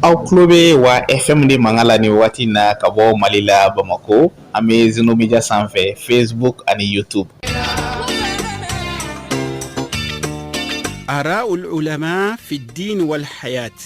Aw tulo bɛ wa FM de mankan la nin waati in na ka bɔ Mali la Bamakɔ an bɛ Zeno Media sanfɛ Facebook ani YouTube. آراء العلماء في الدين والحياة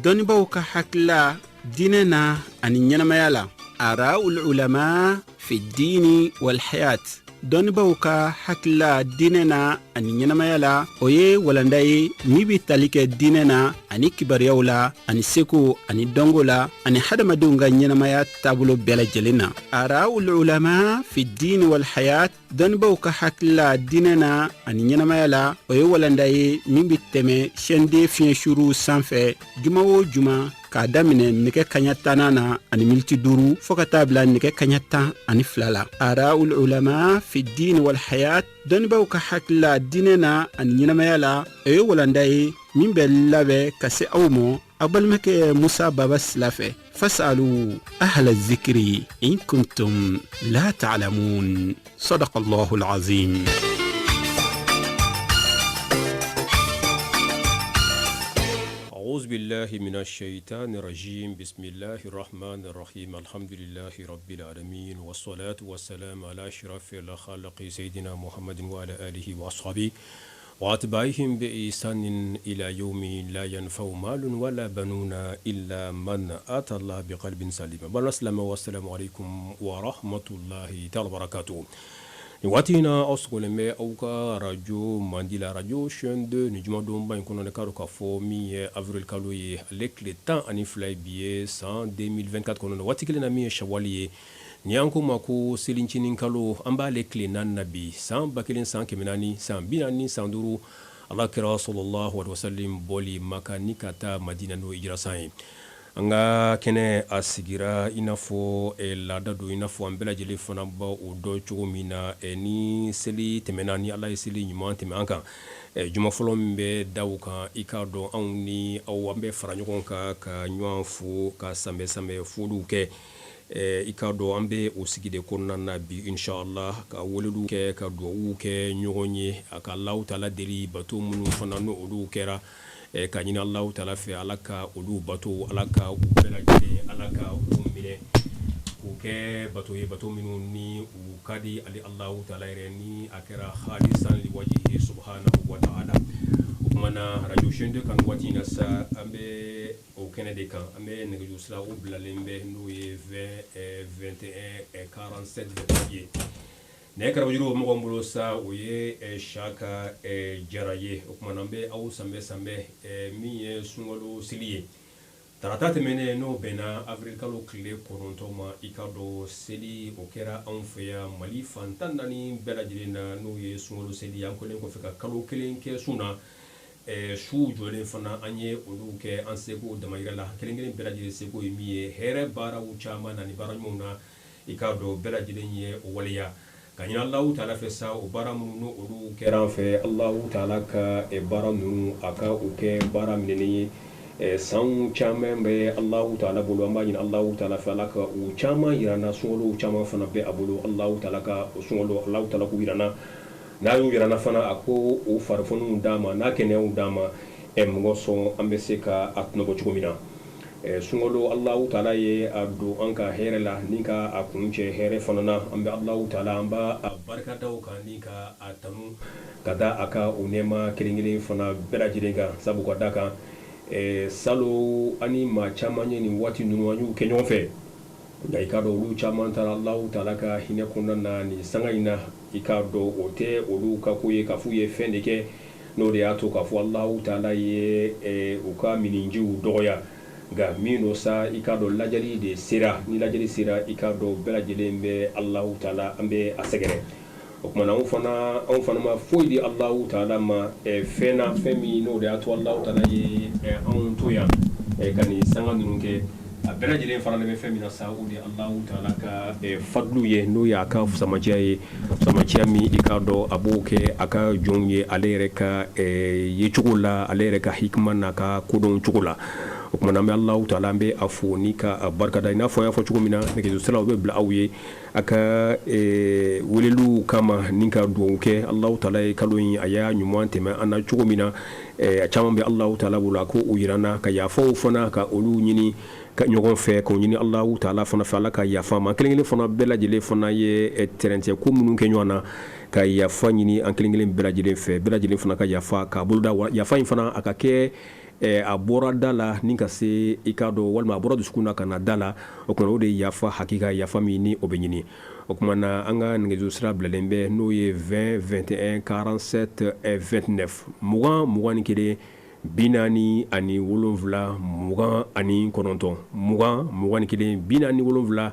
دونبو كحكلا ديننا أن ينميالا آراء العلماء في الدين والحياة دونبو كحكلا ديننا أن ينميالا oye walandaye mibi talike dinena ani kibariyawla ani seko ani dongola ani hadamadunga nyenamaya tabulo bela jelena araul ulama fi din wal hayat donbo ka hakla dinena ani nyenamayala oye walandaye mibi teme shende fiyen shuru sanfɛ juma wo juma k'a daminɛ nɛgɛ kaɲa tanana ani militi 5 fɔɔ ka taa bila nɛgɛ kaɲa 12 la araul ulama fi din wal hayat dɔnnibaw ka hakilila diinɛ na ani ɲɛnamaya la o ye walanda ye min bɛ labɛn ka se aw ma aw balimakɛ musa baba sila fɛ fasalu ahla zikri in kuntum la ta'lamun sadaqallahu alazim. أعوذ بالله من الشيطان الرجيم بسم الله الرحمن الرحيم الحمد لله رب العالمين والصلاة والسلام على أشرف الخلق سيدنا محمد وعلى آله وأصحابه وأتباعهم بإحسان إلى يوم لا ينفع مال ولا بنون إلا من أتى الله بقلب سليم. والسلام عليكم ورحمة الله تعالى وبركاته. Watina oskoleme auka radio mandila radio chaîne 2 ni juma don ban kono ne karo ka fo mi avril kalo ye avec le temps ani fly billet 100 2024 kono wati kile na mi shawali ni anko mako selinchini kalo amba le clé nan nabi 100 bakilin 100 kemenani 100 binani 100 duru Allah kira sallallahu alaihi wasallam boli makanika ta madina no ijrasai anga kene asigira inafo lada do inafo ambela jeli fana ba o do cogo mina ni seli temenani Allah seli nyuma temanka juma folo mbe dawuka ikado awni aw ambe faranyon ka nywanfu ka sambe fulu ke ikado ambe osigide konna nabi inshallah ka woludu ke ka do ke nyogonye aka Allah taala deli bato munu fana no odu kera ka ɲini Allahu taala fɛ ala ka olu bato ala ka u bɛɛ lajɛlen ala ka u minɛ k'u kɛ bato ye bato minnu ni u ka di ale Allahu taala yɛrɛ ni a kɛra khalisan li wajhihi subhanahu wa ta'ala. O kuma na radio chaîne 2 kan waati in na sa an bɛ o kɛnɛ de kan an bɛ nɛgɛjuru sira o bilalen bɛ n'o ye 20 21 47 ye. Ne karawjuru mo ngombulo sa oye shaka jaraye okumana mbe au sambe mi sungolo siliye tarata temene no bena avril kalo kile korontoma ikado seli okera anfeya mali fantanani bela jirina no ye sungolo seli yankole ko feka kalo kelen ke suna su jole fana anye olu ke ansego damayira la kelen bela jire sego mi here bara uchama nani bara nyuna ikado bela jirenye waliya kanyina Allahu taala fɛ sa o baara minnu no olu kɛra an fɛ Allahu taala ka baara ninnu a ka o kɛ baara minɛni ye san caman bɛ Allahu taala bolo an b'a ɲini Allahu taala fɛ ala ka o caman yirana sunkalo caman fana bɛ a bolo Allahu taala ka o sunkalo Allahu taala k'u yirana n'a y'u yirana fana a ko o farifoniw d'a ma n'a kɛnɛyaw d'a ma mɔgɔ sɔn an bɛ se ka a tɔnɔbɔ cogo min na. Sungolo Allahu taala ye a do an ka hɛrɛ la ni ka a kuncɛ hɛrɛ fana na an bɛ Allahu taala an b'a a barikadaw kan ni ka a tanu ka da a ka o nɛɛma kelen fana bɛɛ lajɛlen kan sabu ka da kan salo ani maa caman ye nin waati ninnu an y'u kɛ ɲɔgɔn fɛ nka i k'a dɔn olu caman taara Allahu taala ka hinɛ kɔnɔna na nin sanga in na i k'a dɔn o tɛ olu ka ko ye k'a f'u ye fɛn de kɛ n'o de y'a to k'a fɔ Allahu taala ye u ka mininjiw dɔgɔya. Nka min do sa i k'a dɔn lajɛli de sera ni lajɛli sera i k'a dɔn bɛɛ lajɛlen bɛ Allahu taala an bɛ a sɛgɛrɛ o kumana anw fana ma foyi di Allahu taala ma fɛn min n'o de y'a to Allahu taala ye anw to yan ka nin sanga ninnu kɛ a bɛɛ lajɛlen fana bɛ fɛn min na sa o de Allahu taala ka fadlu ye n'o y'a ka samatiya ye samatiya min i k'a dɔn a b'o kɛ a ka jɔnw ye ale yɛrɛ ka ye cogo la ale yɛrɛ ka hikima n'a ka kodɔn cogo la. o kuma nambe Allah taala be afoni ka barkada ina fo ya fo cogo mina ne ke sala be bla awye aka welelu kama ninka donke Allah taala kalon aya nyuman tema ana cogo mina a caman be Allah taala bula ko uyirana ka ya fo fona ka olu nyini ka ɲɔgɔn fɛ ko ɲini Allahu taala fana fɛ Ala ka yafa ma kelen fana bɛɛ lajɛlen fana ye terrain ko minnu kɛ ɲɔgɔn na ka yafa ɲini an kelen bɛɛ lajɛlen fɛ bɛɛ lajɛlen fana ka yafa ka boloda yafa in fana a ka kɛ a bɔra da la ni ka se i ka dɔn walima a bɔra dusukun na ka na da la o kuma o de yafa hakika yafa min ni o bɛ ɲini o kuma na an ka nɛgɛjuru sira bilalen bɛ n'o ye 20 21 47 29 20 ni kelen 47 mugan ani kɔnɔntɔn mugan ni kelen 47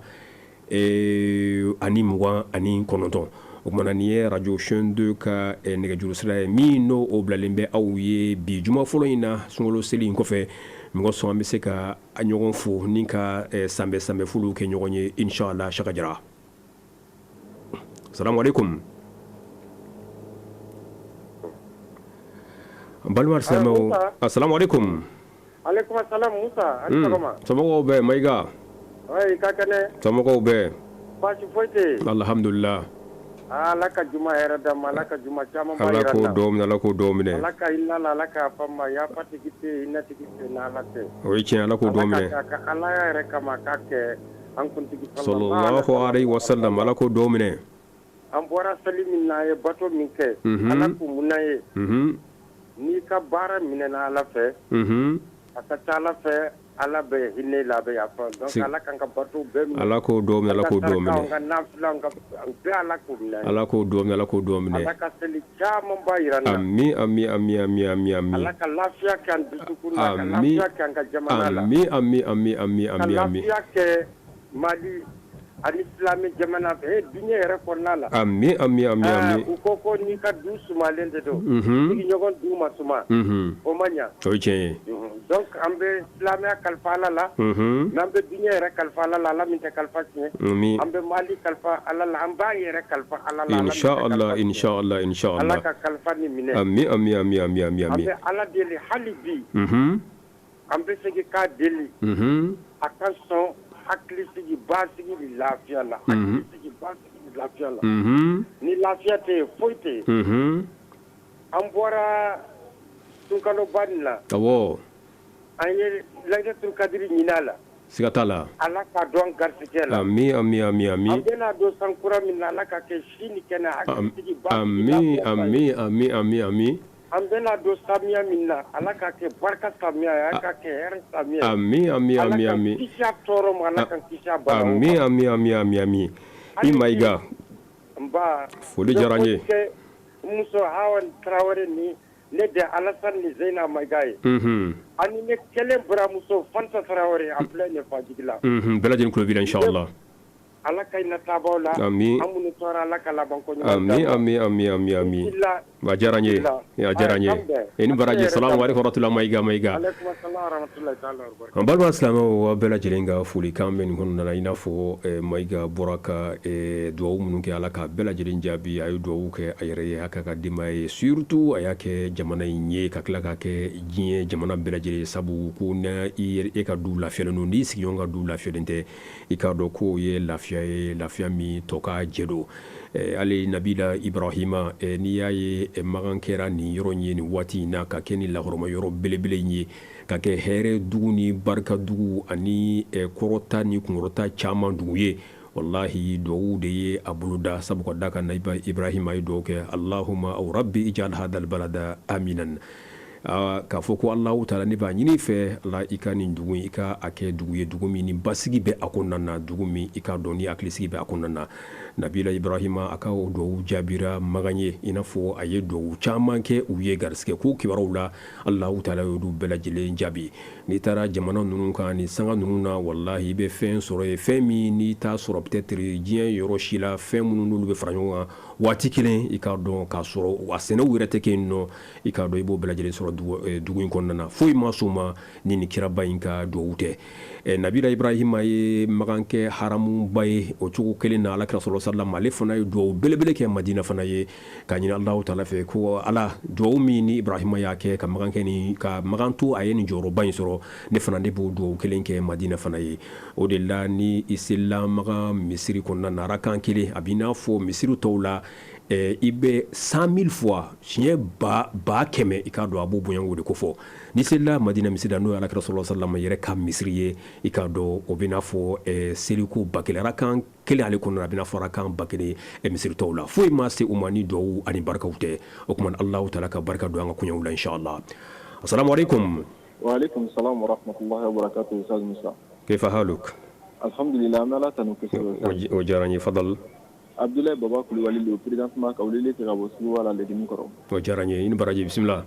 ani mugan ani kɔnɔntɔn o kumana nin ye radio chaîne 2 ka nɛgɛjuru sira ye min n'o o bilalen bɛ aw ye bi juma fɔlɔ in na sunkalo seli in kɔfɛ mɔgɔ sɔn an bɛ se ka a ɲɔgɔn fo ni ka sanbɛ foliw kɛ ɲɔgɔn ye inshallah Chaka Jara. Assalamu alaikum. Balmar Samo. Assalamu alaikum. Alaikum assalam Musa. Somɔgɔw bɛ Mayiga. Oui, ka kɛnɛ. Somɔgɔw bɛ. Baasi foyi tɛ yen. Alhamdulillah. Ala ka juma hɛrɛ d'an ma, Ala ka juma caman ba Ala yira ko na. Ala ko dɔ minɛ. Ala ka hinɛ la, Ala ka fama, yafa tigi tɛ yen, hinɛ tigi tɛ yen, n'Ala tɛ. O ye tiɲɛ Ala ko dɔ minɛ. Ala ka Ala yɛrɛ kama k'a kɛ an kuntigi sallallahu alaihi wasallam Ala ko dɔ minɛ. An bɔra seli min na a ye bato min kɛ, Ala k'u munna ye. N'i ka baara minɛna Ala fɛ, a ka ca Ala fɛ Ala bɛ hinɛ la, a bɛ yafa. Donc Ala kan ka bato bɛɛ minɛ. Ala k'o dɔ minɛ, Ala k'o dɔ minɛ. Ka nafilaw ka bɛɛ Ala k'o minɛ. Ala k'o dɔ minɛ, Ala k'o dɔ minɛ. Ala ka seli caman ba yira na. Ami. Ala ka lafiya kɛ an dusukun na, ka lafiya kɛ an ka jamana la. Ami. Ka lafiya kɛ Mali ani Islami jamana fɛ, diɲɛ yɛrɛ kɔnɔna la. Ami. U ko n'i ka du sumalen de don. Sigiɲɔgɔn du ma suma. O ma ɲa. O ye tiɲɛ ye. Donc an bɛ silamɛya kalifa Ala la, n'an bɛ diɲɛ yɛrɛ kalifa Ala la, Ala min tɛ kalifa tiɲɛ. An bɛ Mali kalifa Ala la, an b'an yɛrɛ kalifa Ala la. Inshallah. Ala ka kalifa ni minɛ. Ami. An bɛ Ala deli hali bi. An bɛ segin k'a deli. A ka sɔn hakili sigi, basigi ni lafiya la. Hakili sigi, basigi ni lafiya la. Ni lafiya tɛ yen, foyi tɛ yen. An bɔra sunkaloba nin la. Awɔ. An ye Laylatul Kadiri ɲini a la. Siga t'a la. Ala ka dɔn garisɛgɛ la. Ami. An bɛna don san kura min na, Ala ka kɛ si ni kɛnɛ, hakili sigi, basigi. Ami. An bɛna don samiya min na, Ala ka kɛ barika samiya ye, Ala ka kɛ hɛrɛ samiya ye. Ami. Ala ka kisi a tɔɔrɔ ma, Ala ka kisi a bana ma. Ami. I Mayiga. Nba. Foli diyara n ye. Muso Hawa Tarawele ni ne de Alassane ni Zeyna Mayiga ye. Ani ne kelen buramuso Fanta Tarawele a filɛ nin Fajigi la. Bɛɛ lajɛlen tulo b'i la inshallah. Ala ka hinɛ taabaaw la. Ami. An minnu tɔɔra Ala ka laban ko ɲuman. Ami. A diyara n ye. I ni baraji. Salamu alaikum warahmatullahi Mayiga. Alaikum assalam warahmatullahi ta'ala wabarakatuh. An balima silamɛw a bɛɛ lajɛlen ka folikan bɛ nin kɔnɔna na i n'a fɔ Mayiga bɔra ka dugawu minnu kɛ Ala ka bɛɛ lajɛlen jaabi a ye dugawu kɛ a yɛrɛ ye a ka denbaya ye surtout a y'a kɛ jamana in ye ka tila k'a kɛ diɲɛ jamana bɛɛ lajɛlen sabu ko e ka du lafiyalen don n'i sigiɲɔgɔn ka du lafiyalen tɛ i k'a dɔn k'o ye lafiya min tɔ ka jɛ don. Ale Nabila Ibrahima n'i y'a ye magan kɛra nin yɔrɔ in ye nin waati in na ka kɛ ni lahɔrɔma yɔrɔ belebele in ye ka kɛ hɛrɛ dugu ni barika dugu ani kɔrɔta ni kunkɔrɔta caman dugu ye wallahi duwawu de ye a boloda sabu ka da kan Ibrahima ye duwawu kɛ Allahumma aw rabbi ij'al hadal balada aminan k'a fɔ ko Allahu taala ne b'a ɲini fɛ Ala i ka nin dugu i ka a kɛ dugu ye dugu min ni basigi bɛ a kɔnɔna na dugu min i ka dɔn ni hakilisigi bɛ a kɔnɔna na Nabila Ibrahima a ka o duwawu jaabira magan ye i n'a fɔ a ye duwawu caman kɛ u ye garisɛgɛ ko kibaruw la Allahu taala y'olu bɛɛ lajɛlen jaabi n'i taara jamana ninnu kan ni sanga ninnu na wallahi i bɛ fɛn sɔrɔ ye fɛn min n'i t'a sɔrɔ peut-être diɲɛ yɔrɔ si la fɛn minnu n'olu bɛ fara ɲɔgɔn kan waati kelen i k'a dɔn k'a sɔrɔ a sɛnɛw yɛrɛ tɛ kɛ yen nɔ i k'a dɔn i b'o bɛɛ lajɛlen sɔrɔ dugu in kɔnɔna na foyi ma soma ni ni kiraba in ka duwawu tɛ nabila ibrahima ye magan kɛ haramuba ye o cogo kelen na alakira sallallahu alaihi wasallam ale fana ye duwawu belebele kɛ madina fana ye ka ɲini Allahu taala fɛ ko ala duwawu min ni ibrahima y'a kɛ ka magan kɛ ni ka magan to a ye nin jɔyɔrɔba in sɔrɔ ne fana de b'o duwawu kelen kɛ madina fana ye o de la ni i selila magan misiri kɔnɔna na arakan kelen a b'i n'a fɔ misiri tɔw la i bɛ 100,000 fois siɲɛ ba kɛmɛ i k'a dɔn a b'o bonyaŋo de ko fɔ ni selila madina misiri n'o ye alakira sallallahu alaihi wasallam yɛrɛ ka misiri ye i k'a dɔn o bɛ n'a fɔ seliko ba kelen arakan kelen ale kɔnɔna a bɛ n'a fɔ arakan ba kelen misiri tɔw la foyi ma se u ma ni duwawu ani barikaw tɛ o tuma Allahu taala ka barika don an ka koɲɛw la inshallah assalamu alaikum wa alaikum salam wa rahmatullahi wa barakatuh Ustaz Musa kayfa haluk alhamdulillah ma la tanu kusaba o jarani fadal Abdoulaye Baba Kulubali le président ma ka wulile ka bɔ sugu wala le dimi kɔrɔ o jarani in baraji bismillah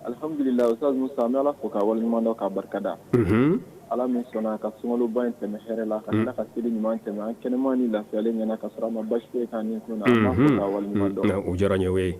alhamdulillah Ustaz Musa ma la fo ka wal ɲuman dɔ ka barkada ala min sɔnna ka sunkalo ba in tɛmɛ hɛrɛ la ka tila ka seli ɲuman tɛmɛ an kɛnɛma ni lafiyalen ɲɛna ka sɔrɔ a ma basi foyi k'an ni kunna an b'a fɔ ka wal ɲuman dɔ o jarani we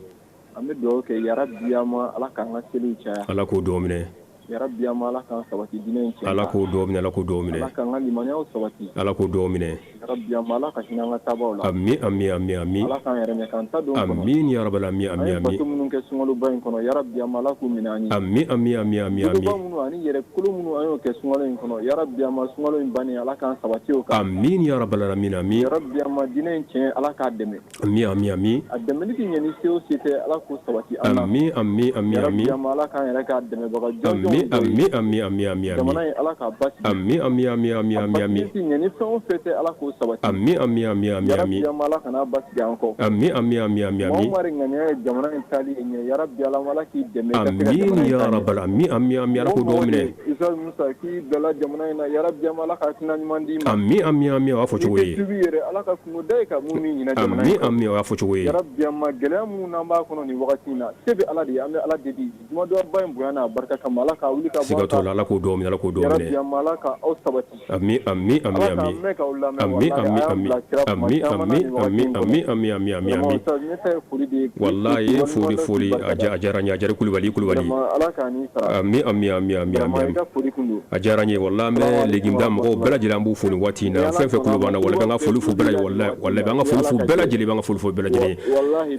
an bɛ dugawu kɛ yarabi ama ala k'an ka seliw caya ala k'o dɔw minɛ yarabi ama ala k'an sabati diinɛ in caya ala k'o dɔw minɛ ala k'o dɔw minɛ ala k'an ka limaniyaw sabati ala k'o dɔw minɛ yarabi ama ala ka hinɛ an ka taabaw la amin amin amin amin ala k'an yɛrɛ ɲɛ k'an ta don kɔnɔ amin ya rabbal amin amin an ye bato minnu kɛ sunkalo ba in kɔnɔ yarabi ama ala k'u minɛ an ye amin amin amin amin amin duguba minnu ani yɛrɛ kolo minnu an y'o kɛ sunkalo in kɔnɔ yarabi ama sunkalo in bannen ala k'an sabati o kan amin ya rabbal alamin amin yarabi ama diinɛ in tiɲɛ ala k'a dɛmɛ amin amin amin a dɛmɛli tɛ ɲɛ ni se o se tɛ ala k'o sabati an na amin amin amin yarabi amin ama ala k'an yɛrɛ k'a dɛmɛbaga amin jɔnjɔnw dɔ amin ye amin amin amin jamana in ala k'a basigi amin amin amin amin amin amin a basigi tɛ ɲɛ ni fɛn o fɛn tɛ ala k'o sabati amin amin amin amin amin yarabi ama ala kana basigi an kɔ amin amin amin amin amin Muhammad ŋaniya ye jamana in taali ye ɲɛ yarabi ala k'i dɛmɛ ka se ka amin jamana in ya taa ɲɛ. rabbal amin amin amin ala k'o dɔw minɛ Isa Musa k'i bila jamana in na yarabi ala ka hakilina ɲuman d'i ma amin amin amin o y'a fɔ cogo n'i ye tɛ tubi yɛrɛ ala ka kungo da ye ka mun min ɲinɛ jamana amin in kɔ amin o y'a fɔ cogo ye yarabi gɛlɛya minnu n'an b'a kɔnɔ nin wagati in na se bɛ ala de ye an bɛ ala deli jumadɔba in bonya n'a barika kama ala ka wuli ka bɔ siga t'o la ala k'o dɔw minɛ ala k'o dɔw minɛ yarabi ala ka aw sabati amin amin amin ala amin k'an mɛn k'aw lamɛn amin wallahi amin a y'an amin bila kira kuma amin caman na amin nin wagati amin in kɔnɔ amin amin amin amin vraiment amin Ustaz, ne ta ye foli de ye wallahi ye foli a diyara n ye a diyara kulubali vraiment ala k'ani sara amin amin amin amin vraiment amin i ka foli kun don a diyara n ye wallahi an bɛ legimda mɔgɔw bɛɛ lajɛlen an b'u fo nin waati in na fɛn fɛn kulo b'an na wallahi b'an ka foli fo bɛɛ lajɛlen wallahi b'an ka foli fo bɛɛ lajɛlen b'an ka foli fo bɛɛ lajɛlen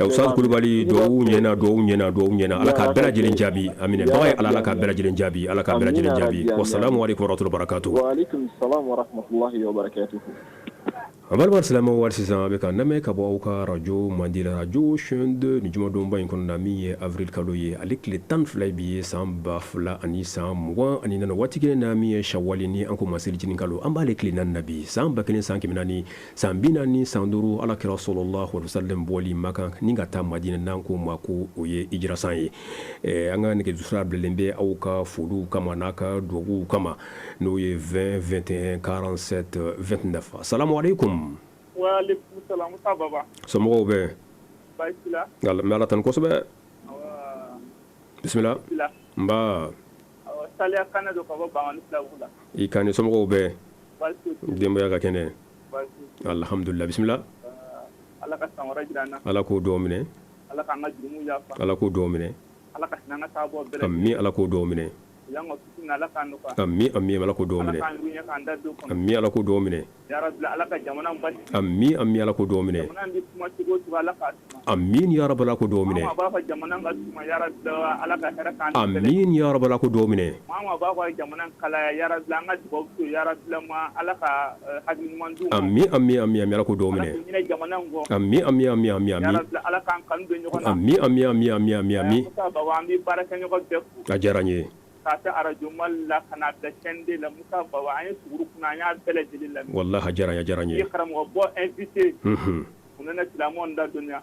Ustaz Kulubali duwawu ɲɛna ala k'a bɛɛ lajɛlen jaabi amina baga ye ala k'a bɛɛ lajɛlen jaabi ala k'a bɛɛ lajɛlen jaabi wassalamu alaikum warahmatullahi wabarakatuh wa alaikum salam wa rahmatullahi wa barakatuh an balima silamɛw wari sisan a bɛ ka lamɛn ka bɔ aw ka rajo mandi la rajo chaîne 2 ni jumadonba in kɔnɔna min ye avril kalo ye ale tile 12 bi ye san 2000 ani san 24 waati kelen na min ye shawali ni an ko ma selicinin kalo an b'ale tile 4 na bi san 1000 san 400 san 40 san 5 ala kira sallallahu alaihi wasallam bɔli Maka ni ka taa Madina n'an ko ma ko o ye hijira san ye an ka nɛgɛjurusira bilalen bɛ aw ka foliw kama n'a ka duwawu kama n'o ye 20 21 47 29 assalamu alaikum wa alaikum salam Musa Baba somɔgɔw bɛ baasi la n bɛ ala tanu kosɛbɛ bisimila n b'a Saliya Kane do ka bɔ Bangani Filabugu la i kan ni somɔgɔw bɛ baasi denbaya ka kɛnɛ baasi alhamdulillah bisimila ala ka san wɛrɛ jira an na ala k'o dɔw minɛ ala k'an ka jurumu yafa ala k'o dɔw minɛ ala ka hinɛ an ka taabɔ bɛɛ ami ala k'o dɔw minɛ yan ka fitina ala k'an nɔgɔya ami ala k'o dɔw ala minɛ k'an yuɲɛ k'an da don kɔnɔ ami ala k'o dɔw minɛ ya rabbi ala ka jamana basi ami ala k'o dɔw minɛ jamana bi kuma cogo o cogo ala k'a suma amin ya rabbal ala k'o dɔw minɛ maa b'a fɔ jamana ka suma ya rabbi ala ka hɛrɛ k'an bɛɛ amin ya rabbal ala k'o dɔw minɛ maa b'a fɔ jamana kalaya ya rabbi an ka dugawu to ya rabbi ma ala ka hakili ɲuman d'u ma ami ala k'o dɔw ala minɛ k'u ɲinɛ jamana in kɔ ami ya rabbi ala k'an kanu don ɲɔgɔn na ami Musa Baba an bɛ baara kɛ ɲɔgɔn bɛɛ fo a diyara n ye k'a kɛ arajo Mali la ka n'a bila chaîne 2 la Musa Baba an ye suguru kunna an y'a bɛɛ lajɛlen lamɛn wallahi a diyara n i ye ye karamɔgɔ bɔ invité u nana silamɛw da dɔnniya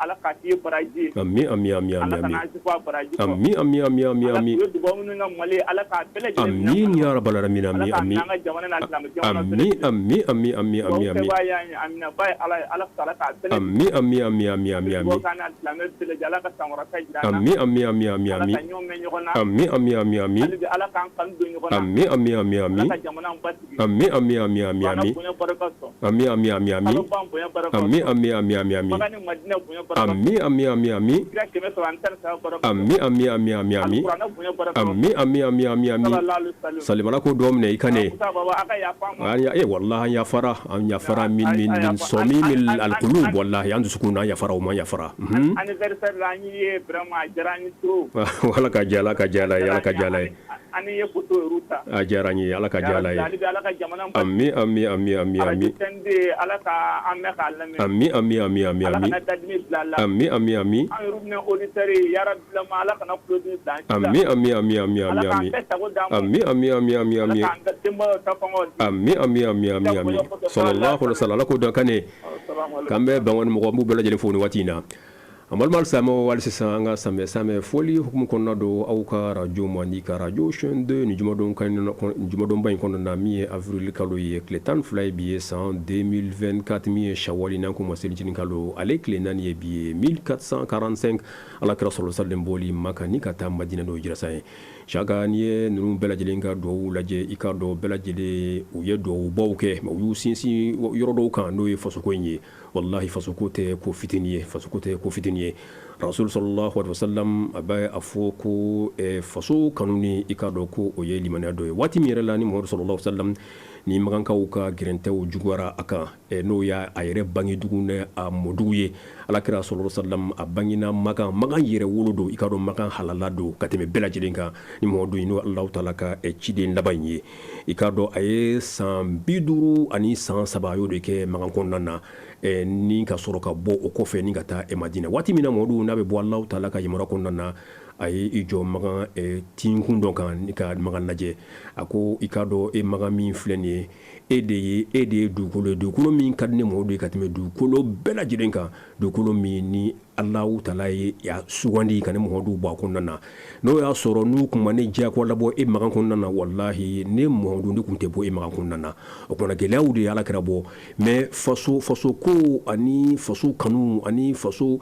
ala k'a k'i ye baraji ye ami ala ka n'an sifa baraji kɔ ami ala k'u ye dugawu minnu ka Mali ye ala k'a bɛɛ lajɛlen amin ya rabbal alamin ala k'a ami kɛ an ka jamana n'a silamɛ jamana bɛɛ lajɛlen ami dugawu kɛbaa y'an ye amina ba ye ala ye ala k'a bɛɛ lajɛlen ami dugawu k'an n'a silamɛ bɛɛ lajɛlen ala ka sankɔrɔta jira an na ami ala ka ɲɔgɔn mɛn ɲɔgɔn na ami hali bi ala k'an kanu don ɲɔgɔn na ala ka jamana basigi ami ala bonya barika sɔn ami ala b'an bonya barika sɔn ami Maka ni Madina bonya ami ami ami ami ami ami ami ami ami ami ami ami ami salimala ko domne ikane wallahi ya fara an ya fara min somim al qulub wallahi andu sukuna ya fara ma ya fara anniversaire la ñi vraiment jarani trop wala ka jala ya ka jala ani ye photo ruta a jarani ala ka jala ami ami ami ami ami tende ala ka amme khalame ami ami ami ami ami ami ami ami rubne auditeur ya rab la mala kana produit dan ami ami ami ami ami ami ami ami ami ami ami ami ami ami ami ami sallallahu alaihi wasallam ko dakane kambe bangon mo ko bela jele foni watina amal samo wal sanga same foli hukum konna do au ka radio mani ka radio chaîne 2 ni jumadon kan jumadon bayin konna na mi avril kalo ye kletan fly biye 2024 mi shawali nan ko mosel jinin kalo ale klenan ye biye 1445 ala kra sallallahu alaihi wasallam boli makani kata madina do jira sai shagani nunu bela jelinga do laje ikado bela jele u ye do bawke ma yu sinsi yoro do kan no ye fasoko nyi wallahi fasoko te ko fitiniye rasul sallallahu alaihi wasallam abay afoko faso kanuni ikado ko o ye limana do wati mirela ni muhammad sallallahu alaihi wasallam ni maganka uka girentew jugwara aka no ya ayre bangi dugune a moduye alakira sallallahu alaihi wasallam abangina magan yere wolodo ikado magan halalado kateme bela jilinka ni modu ino allah taala ka chide labanye ikado aye san biduru ani san sabayo de ke magan konnana ni ka soro ka bo o kofe ni gata madina wati mina modu na be bo allah taala ka yimara konnana ay ijo magan tinkundo kan ni ka magan naje ako ikado magan min fleni ede dukolo min kadne modu katime dukolo bela jilinka dukolo min ni Allahu taala ya sugandi kan modu ba konnana no ya soro nu kuma ne ja ko labo magan konnana wallahi ne modu ni kunte bo magan konnana o kona gelawde ala krabo mais faso ko ani faso kanu ani faso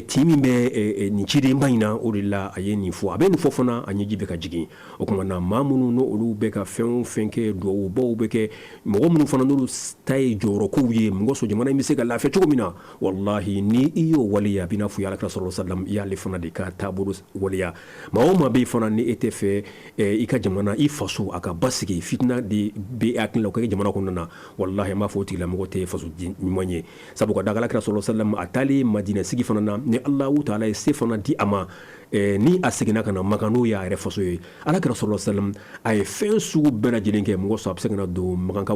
timi be ni chide mbayna o dilla ayeni fo aben fofona anyi jibe ka jigi o kuma na mamunu no olu be ka fenke do bo be ke mo mun fana no tay joro ko wiye mo so jamana mi se ga lafiya to mina wallahi ni iyo waliya bina fu ya sallallahu alaihi wasallam ya le fana de ka taburu waliya ma o ma be fana ni ete fe ika jamana faso aka basigi fitna de be akin lo ka jamana ko nana wallahi ma foti la mo te faso nyimoye sabu ko daga sallallahu alaihi wasallam atali madina sigi fana na ni allah taala se fana di ama ni asigina kana magano ya refaso yi alakira sallallahu alaihi wasallam ay fensu bela jilinke mo so absegna do maganka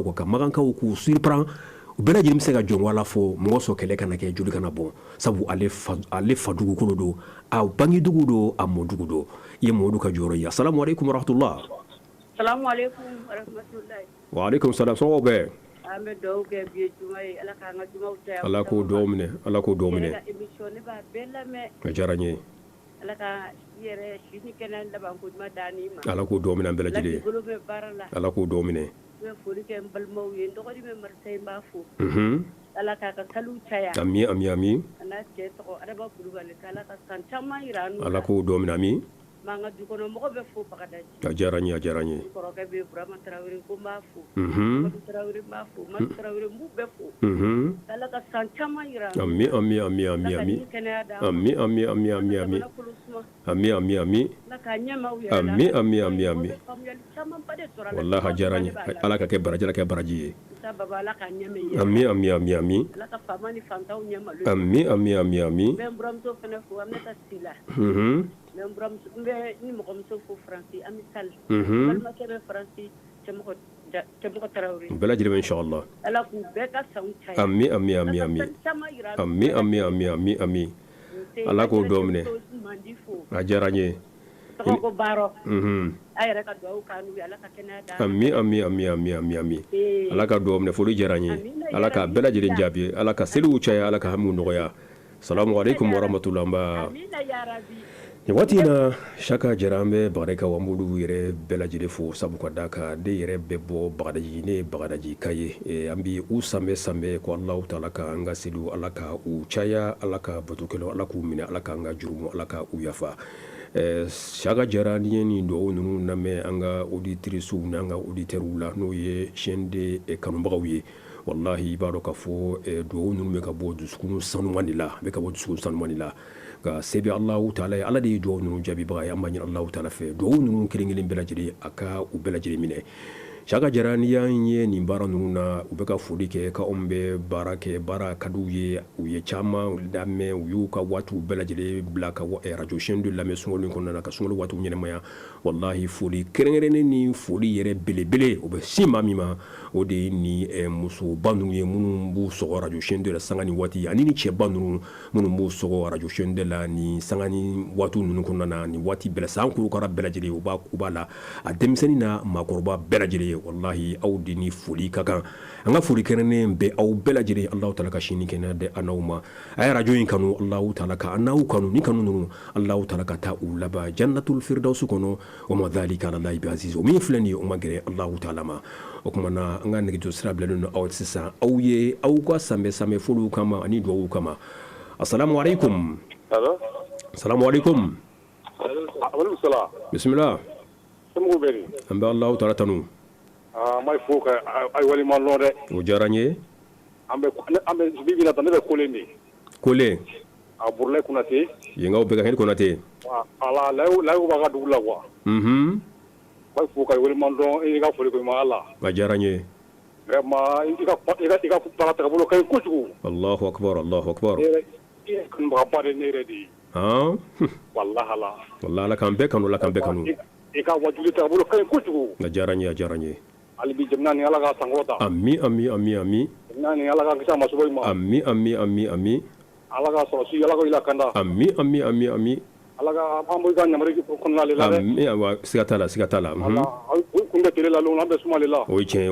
ko surprend bela jilim se ga jon wala fo mo so kele kana ke juli kana bon sabu ale fadugu ko do a bangi dugu do a modugu do ye modu ka joro ya assalamu alaikum warahmatullah assalamu alaikum warahmatullahi wa alaikum salam so be ame do ke bi jumay alaka nga jumawta ala ko domine émission ba bella me jaranye alaka yere shini kenan da ban kudma dani ma ala ko domine bela jide ala ko domine we furi ke balmo yen do ko di me marsay mbafu alaka ka kalu chaya ami ana ke to araba bulu bale kala ka san chama iranu ala ko domine ami manga dukono mo be fu pakadaji jaranye ko ka be brama trawiri ko mbafu trawiri mbafu ma trawiri mu be fu kala ka san chama iranu ami wallahi jaranye ala ka ke baraji sababa ala ka nyame ami ala ka famani fanta nyama ami bram to fene fu ameta sila bram ni mo kom so fu franci ami sal ma kebe franci temo ko tarawri bela jile inshallah ala ku be ka saun chai ami ala ko domine ajaranye ko baro ay reka do kanu ala ka kenada ami ala ka domine fulu jaranye ala ka bela jile jabi ala ka selu chaya ala ka hamu noya assalamu alaikum warahmatullahi amina ya rabbi watina shaka jarambe bareka wambulu yere bela jile fo sabu ko daka de yere bebo bagadaji kaye ambi usambe ko allah taala ka anga silu alaka u chaya alaka batukelo alaka mina alaka anga jurumu alaka u yafa shaka jarani ni do nunu name anga auditrice nanga auditeru la no ye chaîne de kanumbawiye wallahi baro ka fo do nunu me ka bo dusukun sanumani la be ka bo dusukun sanumani la ga sebi Allahu taala ala de do nunu jabi ba ya amani Allahu taala fe do nunu kiringilin belajiri aka u belajiri mine shaka jarani yanye ni bara nuna ubeka fudike ka ombe barake bara kaduye uye chama dame uyuka watu belajire blaka wa radio shendu la mesungolu konna ka sungolu watu nyenemaya wallahi fuli kerengere ni fuli yere belebele obe sima mima ode ni muso banu ye munumbu so radio shendu la sangani wati ani ni che banu munumbu so radio shendu la ni sangani watu nunu konna ni wati bela sanku ko belajire uba kubala ademseni na makorba belajire wallahi awdini fuli kakan anga fuli kerene be aw belajire Allah taala ka shini kena de anawma ay radio in kanu Allah taala ka anaw kanu ni kanu nu Allah taala ka ta ulaba jannatul firdaus kono wa ma dhalika ala Allah bi aziz o min flani o magre Allah taala ma o kuma na anga negito srabla no aw sisa aw ye aw ko sambe fulu kama ani do kama assalamu alaikum allo assalamu alaikum alaikum salam bismillah samu beri amba Allah taala tanu may fuka ay wali man lo de o jaranye ambe bibi na tan be kole ni kole a burle kunati yenga o bega hen konate ala law ba ga dugla wa may fuka wali man do e ga fole ko ma ala a jaranye vraiment ika para ta bolo kay kuju Allahu akbar e kan ba pare ne redi ha wallahi la kan be kanu ika wajuli ta bolo kay kuju a jaranye alibi jamna ni ala ga sangota ami nani ala ga kisa masubai ma ami ala ga so si ala ga ila kanda ami ala ga ambo ga nyamari ko konna le la ami wa sigatala ala kunga tele la lo na be suma le la o che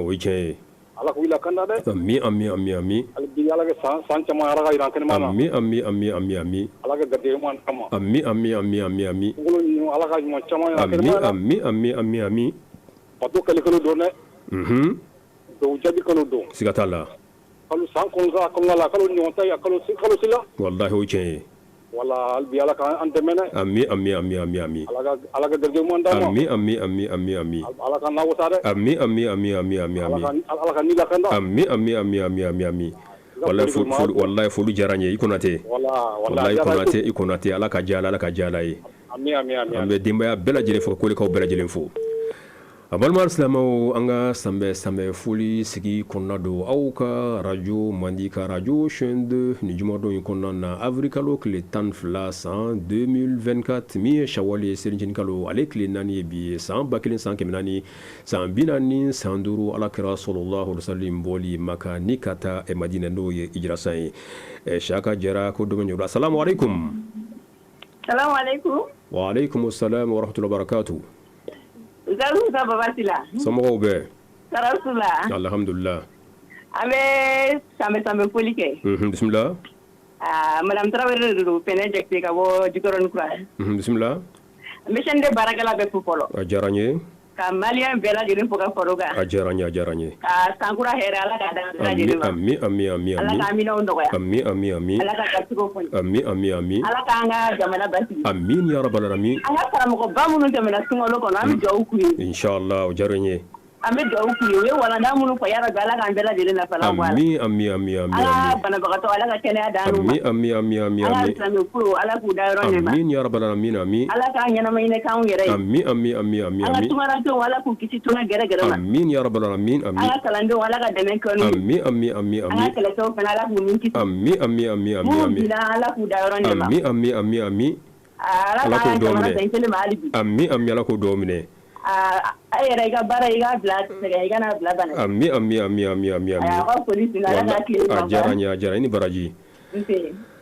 ala ko ila kanda de ami alibi ala ga san chama ala ga ira kan ma ami ala ga gade man kama ami ngolo ni ala ga mo chama ya kan ami pato kale ko do ne do jabi ko do sigatala kalu san konza la kalu nyonta ya kalu sila wallahi o che wala albi ala ka antemene ami ala ga gade mo ndama ami ala ka na wotare ami ala ka ni la kanda ami wallahi fulu jaranye ikonate wallahi ikonate ala ka jala yi ami ambe dimba ya bela jele fo ko le ka bela jele fo abalmar islamo anga sambe fuli sigi konna do auka radio mandika radio chaîne ni jumado konna na avrikalo kle tan flas 2024 mi shawali serinjin kalo alekle nani bi san bakilin san keminani san binani sanduru alakira sallallahu alaihi wasallam boli makani kata e madina do ye ijrasai shaka jara ko do nyu assalamu alaikum wa alaikum assalam wa rahmatullahi wa barakatuh Zalu sa babasila. Somo be. Tarasula. Alhamdulillah. Abe sambe polike. Bismillah. Madame Traoré do penejek ka bo jikoron kura. Bismillah. Mission de barakala be popolo. Ajaranye. Ka malian bela jirin poka foroga. Ajaranye. Ka sankura hera ala ka da jirin. Ami. Ala ka amina ondo ya. Ami. Ala ka katiko fon. Ami. Ala ka nga jamana basi. Amin ya rabbal alamin. Ala ka mo ko bamunu jamana sungolo ko na mi jawu ku. Inshallah ajaranye. Ame do ku we wala na munu ko yara gala kan bela jirin na fala wala. Ami. Ala bana bagato ala ka kene adanu. Ami. Ala sanu ku ala ku dairo ne ba. Amin ya rabbal alamin. Ami. Ala ka nyana mai ne kan yere. Ami. Ala tumara to wala ku kisi tuna gere ma. Amin ya rabbal alamin. Ami. Ala kalando wala ka demen kanu. Ami. Ala kala to fana ala ku min kisi. Ami. Bila ala ku dairo ne ba. Ami. Ala ka nyana sai tele malibi. Ami ala ko domine. Ayera iga bara iga bla sega iga na bla bana. Ami. Aya ko polisi na ala ka kile. Ajara ni baraji.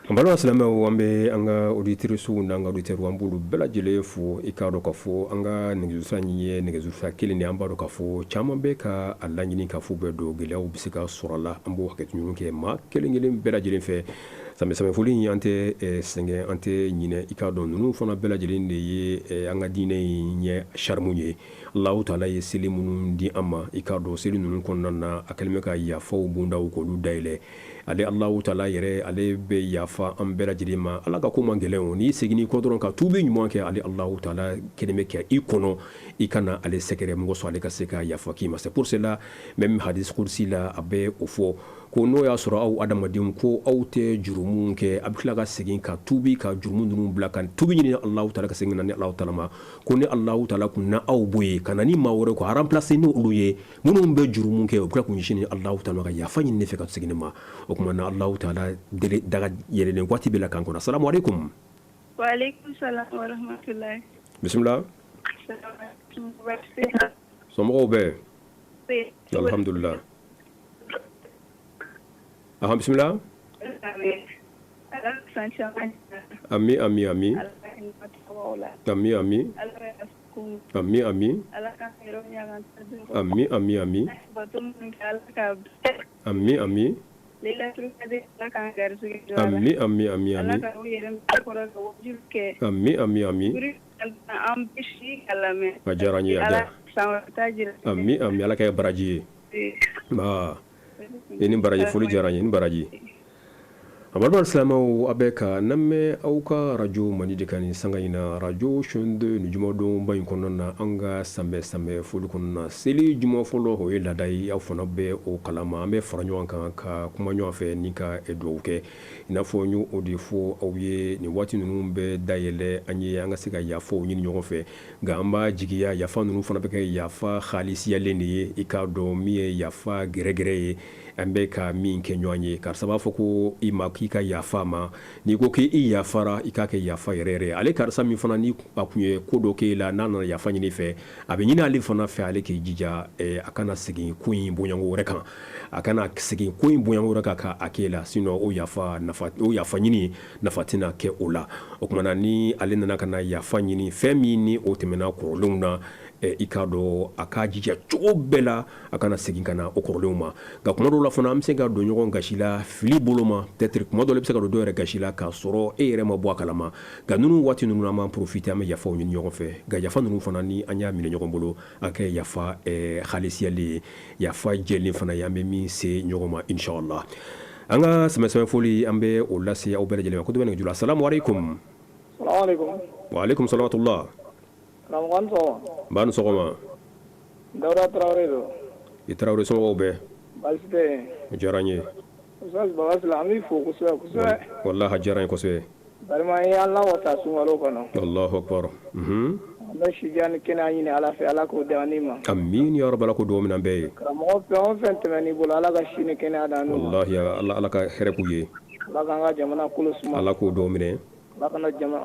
Mbalo aslama wambe anga auditrice nanga auditeur wambulu bela jele fu ikado ka fu anga ngezusa nyiye ngezusa kile ni ambado ka fu chamambe ka alanyini ka fu bedo gele au bisika surala ambo haket nyunke ma kele ngele bela jele fe samɛ foli an tɛ sɛgɛn an tɛ ɲinɛ i k'a dɔn ninnu fana bɛɛ lajɛlen de ye an ka diinɛ in ɲɛ charme ye Allahu taala ye seli minnu di an ma i k'a dɔn seli ninnu kɔnɔna na a kɛlen bɛ ka yafaw bondaw k'olu dayɛlɛ ale Allahu taala yɛrɛ ale bɛ yafa an bɛɛ lajɛlen ma Ala ka ko man gɛlɛn o n'i seginni kɔ dɔrɔn ka tuubi ɲuman kɛ ale Allahu taala kelen bɛ kɛ i kɔnɔ i kana ale sɛgɛrɛ mɔgɔ sɔn ale ka se ka yafa k'i ma c'est pour cela même hadis kursi la a bɛ o fɔ ko n'o y'a sɔrɔ aw adamadenw ko aw tɛ jurumu kɛ a bɛ tila ka segin ka tuubi ka jurumu ninnu bila ka tuubi ɲini Allahu taala ka segin na ni Allahu taala ma ko ni Allahu taala kun na aw bɔ yen ka na ni maa wɛrɛ ko a remplacer ni olu ye minnu bɛ jurumu kɛ o bɛ tila k'u ɲɛsin ni Allahu taala ka yafa ɲini ne fɛ ka segin ne ma o kuma na Allahu taala daga yɛlɛlen waati bɛ la kan kɔnɔ assalamu alaikum wa alaikum salam wa rahmatullahi bismillah somɔgɔw bɛ alhamdulillah aha bismillah ami ami ami ami ami ami ami ami ami ami ami ami ami ami ami ami ami ami ami a diyara n ye ami ami ala ka kɛ baraji ye i ni baraji foli diyara n ye ni baraji abalima silamɛw a bɛ ka lamɛn aw ka radio mandi de kan ni sanga in na radio shonde ni jumadonba in kɔnɔna na an ka sanbɛ foli kɔnɔna na seli juma fɔlɔ o ye laada ye aw fana bɛ o kalama an bɛ fara ɲɔgɔn kan ka kuma ɲɔgɔn fɛ ni ka dugawu kɛ i n'a fɔ n y'o de fɔ aw ye nin waati ninnu bɛ dayɛlɛ an ye an ka se ka yafaw ɲini ɲɔgɔn fɛ nka an b'a jigiya yafa ninnu fana bɛ kɛ yafa halisiyalen de ye i k'a dɔn min ye yafa gɛrɛgɛrɛ ye an bɛ ka min kɛ ɲɔgɔn ye karisa b'a fɔ ko i ma k'i ka yafa ma n'i ko k'i yafara i k'a kɛ yafa yɛrɛ yɛrɛ ale karisa min fana ni a kun ye ko dɔ k'e la n'a nana yafa ɲini fɛ a bɛ ɲini ale fana fɛ ale k'i jija a kana segin ko in bonyanko wɛrɛ kan a kana segin ko in bonyanko wɛrɛ kan k'a k'e la sinon o yafa ɲini nafa tɛna kɛ o la o kumana ni ale nana ka na yafa ɲini fɛn min ni o tɛmɛna kɔrɔlenw na i k'a dɔn a k'a jija cogo bɛɛ la a kana segin ka na o kɔrɔlenw ma nka kuma dɔw la fana an bɛ se ka don ɲɔgɔn gasi la fili bolo ma peut-être kuma dɔw la i bɛ se ka don dɔw yɛrɛ gasi la k'a sɔrɔ e yɛrɛ ma bɔ a kalama nka ninnu waati ninnu an b'an profiter an bɛ yafaw ɲini ɲɔgɔn fɛ nka yafa ninnu fana ni an y'a minɛ ɲɔgɔn bolo a kɛ yafa halisiyali ye yafa jɛlen fana ye an bɛ min se ɲɔgɔn ma inshallah an ka sɛmɛsɛmɛ foli an bɛ o lase aw bɛɛ lajɛlen ma ko dɔ bɛ nɛgɛjuru la assalamu alaikum wa alaikum salamatullah ba ni sɔgɔma Dawuda Tarawele don i Tarawele somɔgɔw bɛɛ baasi tɛ yen o diyara n ye Ustaz Baba Sila an b'i fo kosɛbɛ wallahi a diyara n ye kosɛbɛ barima ye Ala wasa sunkalo kɔnɔ Allahu akbar an bɛ sidiya ni kɛnɛya ɲini Ala fɛ Ala k'o di an ma amin ya rabbal ko dugawu min an bɛɛ ye karamɔgɔ fɛn o fɛn tɛmɛn'i bolo Ala ka si ni kɛnɛya d'an ma wallahi Ala ka hɛrɛ k'u ye Ala k'an ka jamana kolo suma Ala k'o dugawu minɛ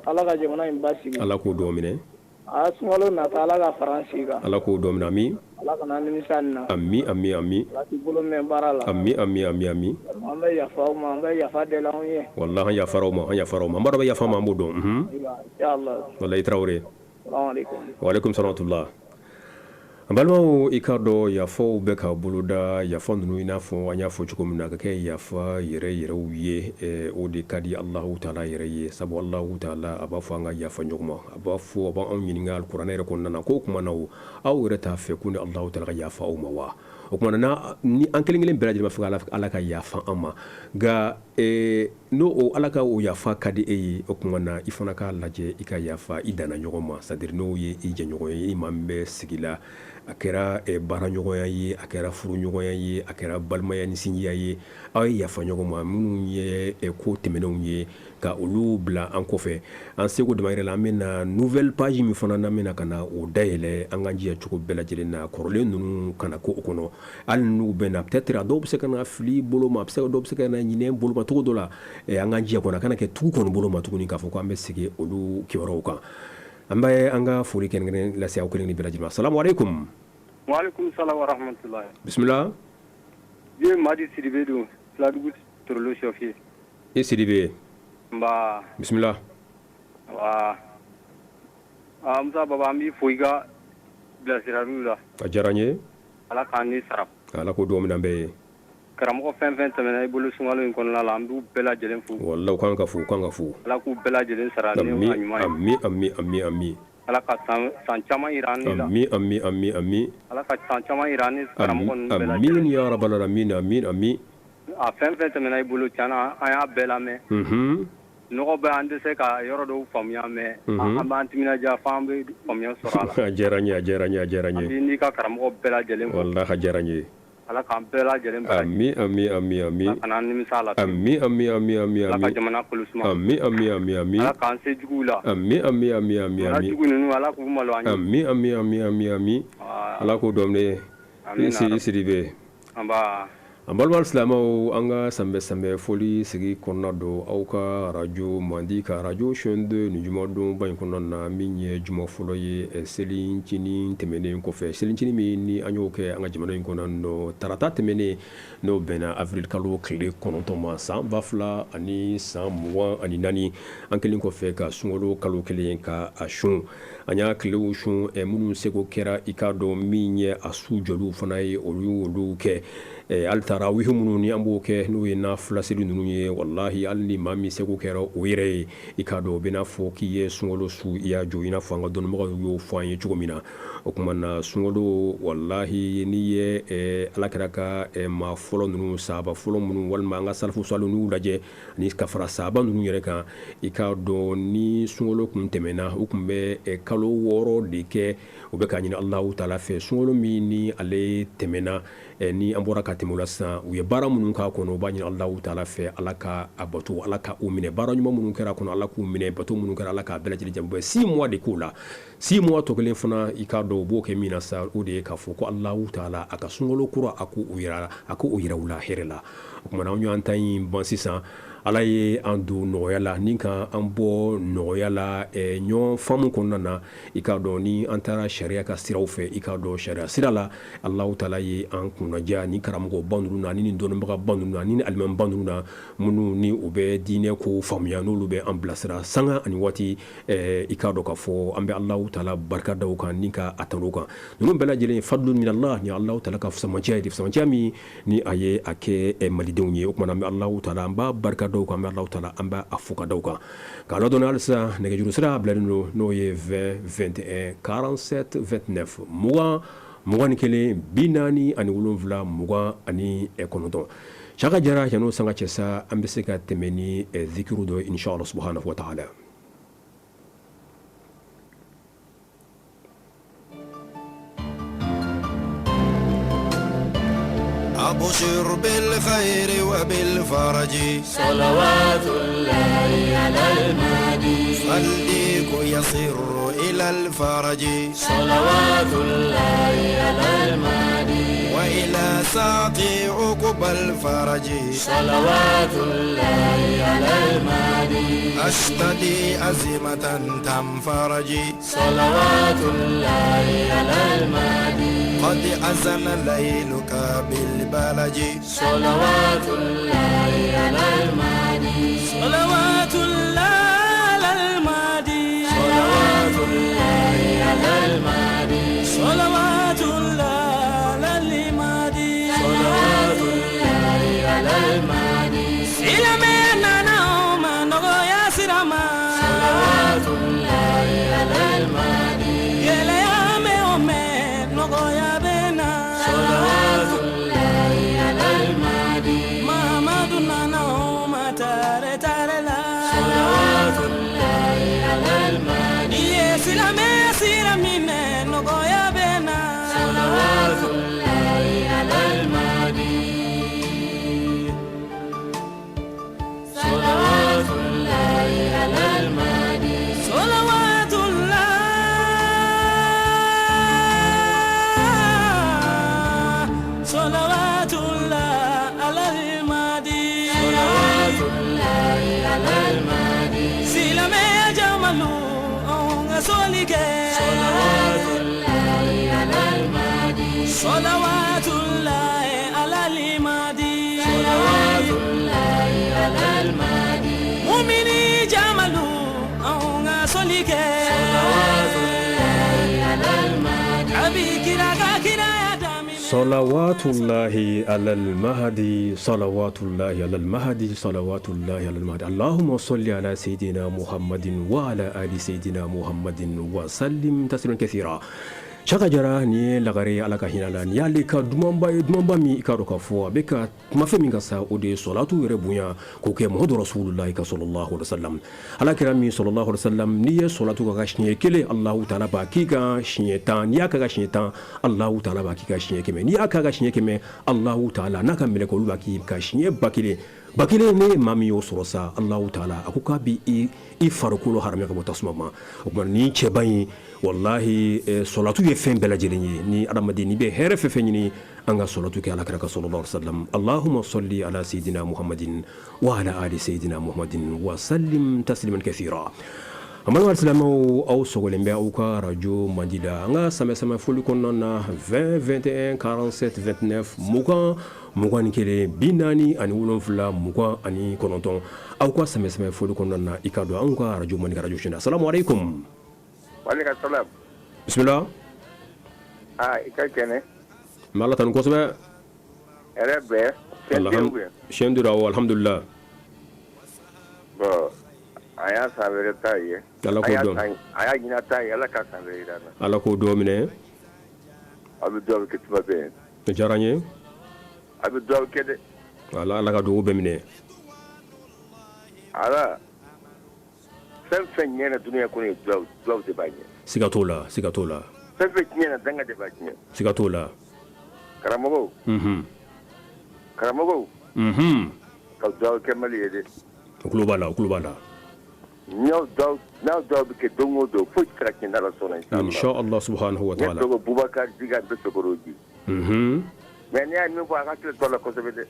Ala ka jamana in basigi Ala k'o dugawu minɛ a sunkalo nata Ala ka fara an si kan Ala k'o dugawu minɛ amin Ala kana nimisa nin na amin amin amin Ala k'i bolo mɛn baara la amin amin amin amin an bɛ yafa aw ma an bɛ yafa deli anw ye wallahi an yafara aw ma an b'a dɔn bɛ yafa ma an b'o dɔn inshallah wallahi Tarawele salamu alaikum wa alaikum salamatulah an balimaw i k'a dɔn yafaw bɛ ka boloda yafa ninnu i n'a fɔ an y'a fɔ cogo min na ka kɛ yafa yɛrɛw ye o de ka di Allahu taala yɛrɛ ye sabu Allahu taala a b'a fɔ an ka yafa ɲɔgɔn ma a b'anw ɲininka alikuranɛ yɛrɛ kɔnɔna na ko o kumana aw yɛrɛ t'a fɛ ko ni Allahu taala ka yafa aw ma wa o kumana ni an kelen kelen bɛɛ lajɛlen b'a fɛ Ala ka yafa an ma nka n'o Ala ka o yafa ka di e ye o kumana i fana k'a lajɛ i ka yafa i danna ɲɔgɔn ma c'est à dire n'o ye i jɛɲɔgɔn ye i maa min bɛ sigi la a kɛra baaraɲɔgɔnya ye a kɛra furuɲɔgɔnya ye a kɛra balimaya ni sinjiya ye aw ye yafa ɲɔgɔn ma minnu ye ko tɛmɛnenw ye ka olu bila an kɔfɛ an seko dama yɛrɛ la an bɛna nouvelle page min fana n'an bɛna ka na o dayɛlɛ an ka jija cogo bɛɛ lajɛlen na kɔrɔlen ninnu kana ko o kɔnɔ hali n'u bɛna peut-être a dɔw bɛ se ka na fili bolo ma dɔw bɛ se ka na ɲinɛ bolo ma cogo dɔ la an ka jija kɔnɔ a kana kɛ tugu kɔni bolo ma tuguni k'a fɔ ko an bɛ segin olu kibaruyaw kan an bɛ an ka foli kɛrɛnkɛrɛn lase aw kelen ni bɛɛ lajɛlen ma salamu alaikum wa alaikum salam wa rahmatullahi bismillah je Madi Sidibe don Filadugu Torolo Chauffeur e Sidibe nba bismillah wa Musa Baba an b'i fo i ka bilasiraliw la a diyara n ye Ala k'an ni sara Ala k'o dugawu minɛ an bɛɛ ye karamɔgɔ fɛn fɛn tɛmɛna I bolo sunkalo in kɔnɔna la an b'u bɛɛ lajɛlen fo wallahi kan ka fo Ala k'u bɛɛ lajɛlen sara ni ɲuman ye amin Ala ka san caman yira an la amin Ala ka san caman yira an ni karamɔgɔ ninnu bɛɛ lajɛlen amin ya rabbal alamin amin a fɛn fɛn tɛmɛna I bolo tiɲɛna an y'a bɛɛ lamɛn nɔgɔ bɛ an tɛ se ka yɔrɔ dɔw faamuya mɛn an b'an timinadiya fo an bɛ faamuya sɔrɔ a la a diyara n ye an b'i n'i ka karamɔgɔ bɛɛ lajɛlen fo wallahi a diyara n ye Ala k'an bɛɛ lajɛlen amin Ala kana an nimisa la amin Ala ka jamana kolo suma amin Ala k'an se juguw la amin Ala jugu ninnu Ala k'u malo an ye amin Ala k'o dɔn ne siri bɛ an balima silamɛw an ka sanbɛ foli sigi kɔnɔna don aw ka radio mandi ka radio chaîne 2 ni jumadonba in kɔnɔna na min ye juma fɔlɔ ye selincinin tɛmɛnen kɔfɛ selincinin min ni an y'o kɛ an ka jamana in kɔnɔ nɔ tarata tɛmɛnen n'o bɛnna avril kalo tile 9 ma san 2024 an kɛlen kɔfɛ ka sunkalo kalo kelen ka a sun an y'a tilew sun minnu seko kɛra I k'a dɔn min ye a su jɔliw fana ye olu kɛ alitara wihi minnu ni an b'o kɛ n'o ye nafila seli ninnu ye wallahi hali ni maa min seko kɛra o yɛrɛ ye I k'a dɔn o bɛ n'a fɔ k'i ye sunkalo su I y'a jɔ I n'a fɔ an ka dɔnnibagaw y'o fɔ an ye cogo min na o tuma na sunkalo wallahi n'i ye ala kɛra ka maa fɔlɔ ninnu sahaba fɔlɔ minnu walima an ka salafu salihu n'u lajɛ ani ka fara sahaba ninnu yɛrɛ kan I k'a dɔn ni sunkalo kun tɛmɛna u kun bɛ kalo 6 de kɛ u bɛ k'a ɲini Alahu taala fɛ sunkalo min ni ale tɛmɛna ni an bɔra ka tɛmɛ o la sisan u ye baara minnu k'a kɔnɔ u b'a ɲini Alahu taala fɛ Ala ka a bato Ala ka u minɛ baara ɲuman minnu kɛra a kɔnɔ Ala k'u minɛ bato minnu kɛra Ala k'a bɛɛ lajɛlen jaabi 6 mois de k'o la 6 mois tɔ kelen fana I k'a dɔn u b'o kɛ min na sa o de ye k'a fɔ ko Alahu taala a ka sunkalo kura a k'o yira u la hɛrɛ la o kumana an ɲɔgɔn ta in ban sisan Ala ye an don nɔgɔya la ni ka an bɔ nɔgɔya la ɲɔgɔn faamu kɔnɔna na I k'a dɔn ni an taara sariya ka siraw fɛ I k'a dɔn sariya sira la Alahu taala ye an kunnaja ni karamɔgɔba ninnu na ni dɔnnibagaba ninnu na ni alimamiba ninnu na minnu ni u bɛ diinɛ ko faamuya n'olu bɛ an bilasira sanga ani waati I k'a dɔn k'a fɔ an bɛ Alahu taala barika da o kan ni ka a tanu o kan ninnu bɛɛ lajɛlen fadlun min Allah ni Alahu taala ka fusamaciya ye fusamaciya min ni a ye a kɛ malidenw ye o kumana an bɛ Alahu taala an b'a barika dɔw kan an bɛ Alahu taala an b'a fo ka da o kan k'a ladɔnniya halisa nɛgɛjuru sira bilalen don n'o ye 20 21 47 29 21 40 47 20 Saka jara yano sanga cɛ sa an bɛ se ka tɛmɛ ni zikiru dɔ inshallah subhanahu wa ta'ala أبشر بالخير وبالفرج صلوات الله على المهدي صديق يصر إلى الفرج صلوات الله على المهدي وإلى ساقي عقب الفرج صلوات الله على المهدي أشتدي أزمة تنفرج صلوات الله على المهدي قد أزن ليلك بالبلج صلوات الله على المهدي صلوات الله على المهدي صلوات الله على المهدي صلوات الله على المهدي صلوات الله على المهدي سلامنا نوم نغيا سرما صلوات الله على المهدي يلا يا مؤمن نغيا بنا صلوات الله على المهدي محمدنا نوم تار تار لا صلوات الله على المهدي يا سلامي نغيا بنا صلوات الله على المهدي صلوات الله على المهدي صلوات الله صلوات الله على المهدي صلوات الله على المهدي سلامي جمالو صلوات الله على المهدي صلوات الله على المهدي صلوات الله على المهدي مؤمني جمالو صلوات الله على المهدي أبي كراكا كرا يا دامي salawatullahi alal mahdi salawatullahi alal mahdi salawatullahi alal mahdi Allahumma salli ala sayyidina Muhammadin wa ala ali sayyidina Muhammadin wa sallim tasliman kathira. Chaka jara ni lagare ala ka hinala ni yale ka dumamba mi ka ro ka fo be ka ma fe min ka sa o de salatu yere bunya ko ke muhammadu rasulullah sallallahu alaihi wasallam ala kirami sallallahu alaihi wasallam ni ye salatu ka shinye kele allah taala ba ki ka shinye tan ya ka shinye tan allah taala ba ki ka shinye keme ni aka ka shinye keme allah taala naka mele ko ba ki ka shinye bakile ne mami yo sorosa allah taala akuka bi i farkulo harame ka botasma ma o ni chebayi wallahi salatu ye fen bela jelenye ni adamadi ni be here fe fenyini anga salatu ke ala karaka sallallahu alaihi wasallam allahumma salli ala sayidina muhammadin wa ala ali sayidina muhammadin wa sallim tasliman kathira. Amalo al-salamu au sogolembe au ka radio mandila anga sama foli konnana 20 21 47 29 mugan kele binani ani wolonfula mugan ani kononton au ka sama foli konnana ikado anga radio mandila radio shina. Assalamu alaikum. Walaikum salam. Bismillah. Ika kene. Mala tan kosbe. Erebe. Alhamdulillah. Bo aya sabere taye. Aya gina taye ala ka sabere dana. Ala ko domine. Abi do ke tibabe. Jaranye. Abi do ke de. Ala ka do be mine. Ala fen nyene dunia ko ni do de banye. Sigatola. Fen nyene danga de banye. Sigatola. Karamogo. Ka do ke mali de. Globala. Now do ke dongo do fuit krakin dala sona inshallah subhanahu wa ta'ala. Neto Bubakar diga be sokoroji. Men ya mi ko akile tola ko sebede.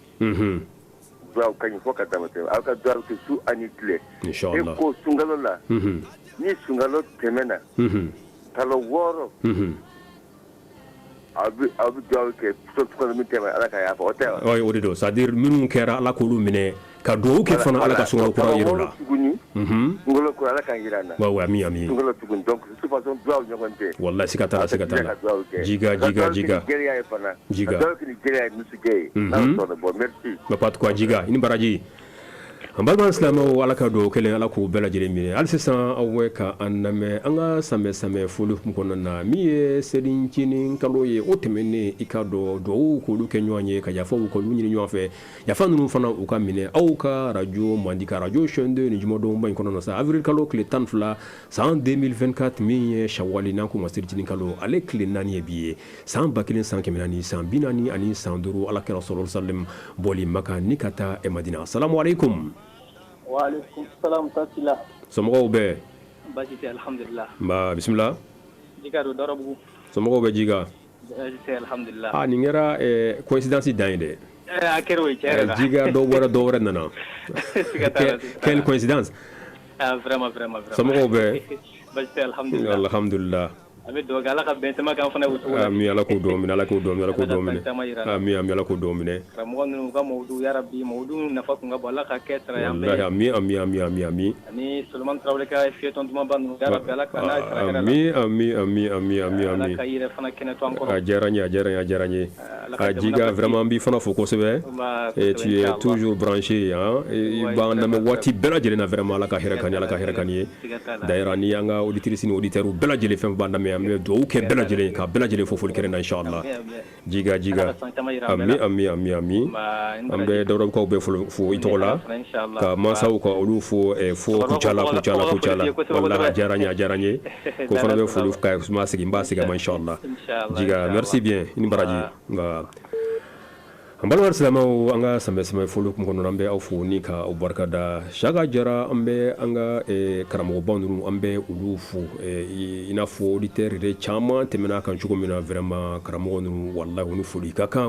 Do kan fo ka tamate. Aka do ke su anitle. Inshallah. E ko sungalo la. Ni sungalo temena. Talo woro. Abi do ke so ko mi tema ala ka ya fo hotel. Oy odido c'est-à-dire minun kera ala ko lu mine ka do ke fana ala ka sungalo ko yirola. Ngolo ko ala kan yirana. Wa ami. Ngolo tugun donc de toute façon do nyogonte. Wallahi sikatala. Jiga. Nigeria fana. Jiga. Donc Nigeria musige. Merci. Ba pat ko jiga ini baraji. Ambalman islamo ala ka do kelen ala ko bela jere mine al sisan awe ka anname anga same fulu mkono na miye selin chinin kalo ye otemene ikado do ko lu kenyoanye ka yafa ko lu nyini nyoafe yafa nunu fana o ka mine au ka radio mandika radio shende ni jumodo mba kono na sa avril kalo kle tanfla san 2024 miye shawali nan ko masir chinin kalo ale kle nani biye san bakilin san kemenani san binani ani san duru ala kala sallallahu alaihi wasallam boli maka nikata e madina. Assalamu alaikum. Wa alaikum salam tasila. Somogo be. Bajite alhamdulillah. Ba bismillah. Jiga do darabu. Somogo be jiga. Bajite alhamdulillah. Ni ngera coincidence dande. Akero chere. Jiga do wara nana. Quelle coïncidence. Vraiment. Somogo be. Bajite alhamdulillah. Alhamdulillah. Abi do gala ka bentema kan fana wutu. Ami ala ko domine. Ami ala ko domine. Ramon nu ga mawdu ya rabbi mawdu nafa ko ga balla ka ketra ya be. Wallahi ami. Ani Sulaiman Traoré ka fieton duma ban ya rabbi ala kana ami. Ala ka yire fana kene to encore. Jaranya. Jiga vraiment bi fana foko sebe. Et tu es toujours branché hein. Ba na me wati bela jele na vraiment ala ka hirakani. Daira ni anga auditrice ni auditeur bela jele fem ba na me do ke bela jele fofo kerena inshallah. Jiga. Ami. Ambe dawra ko be fo itola. Ka masa ko olu fo kuchala. Wallahi jaranya. Ko fana be fo ka ma sigi inshallah. Jiga merci bien. Ini baraji. Ambalo salama anga sambe fulu mkono nambe au funi ka au barkada shaga jara ambe anga karamo banduru ambe ulufu inafo auditeur de chama temena kan chuko mina vraiment karamo nu wallahi uni fuli kaka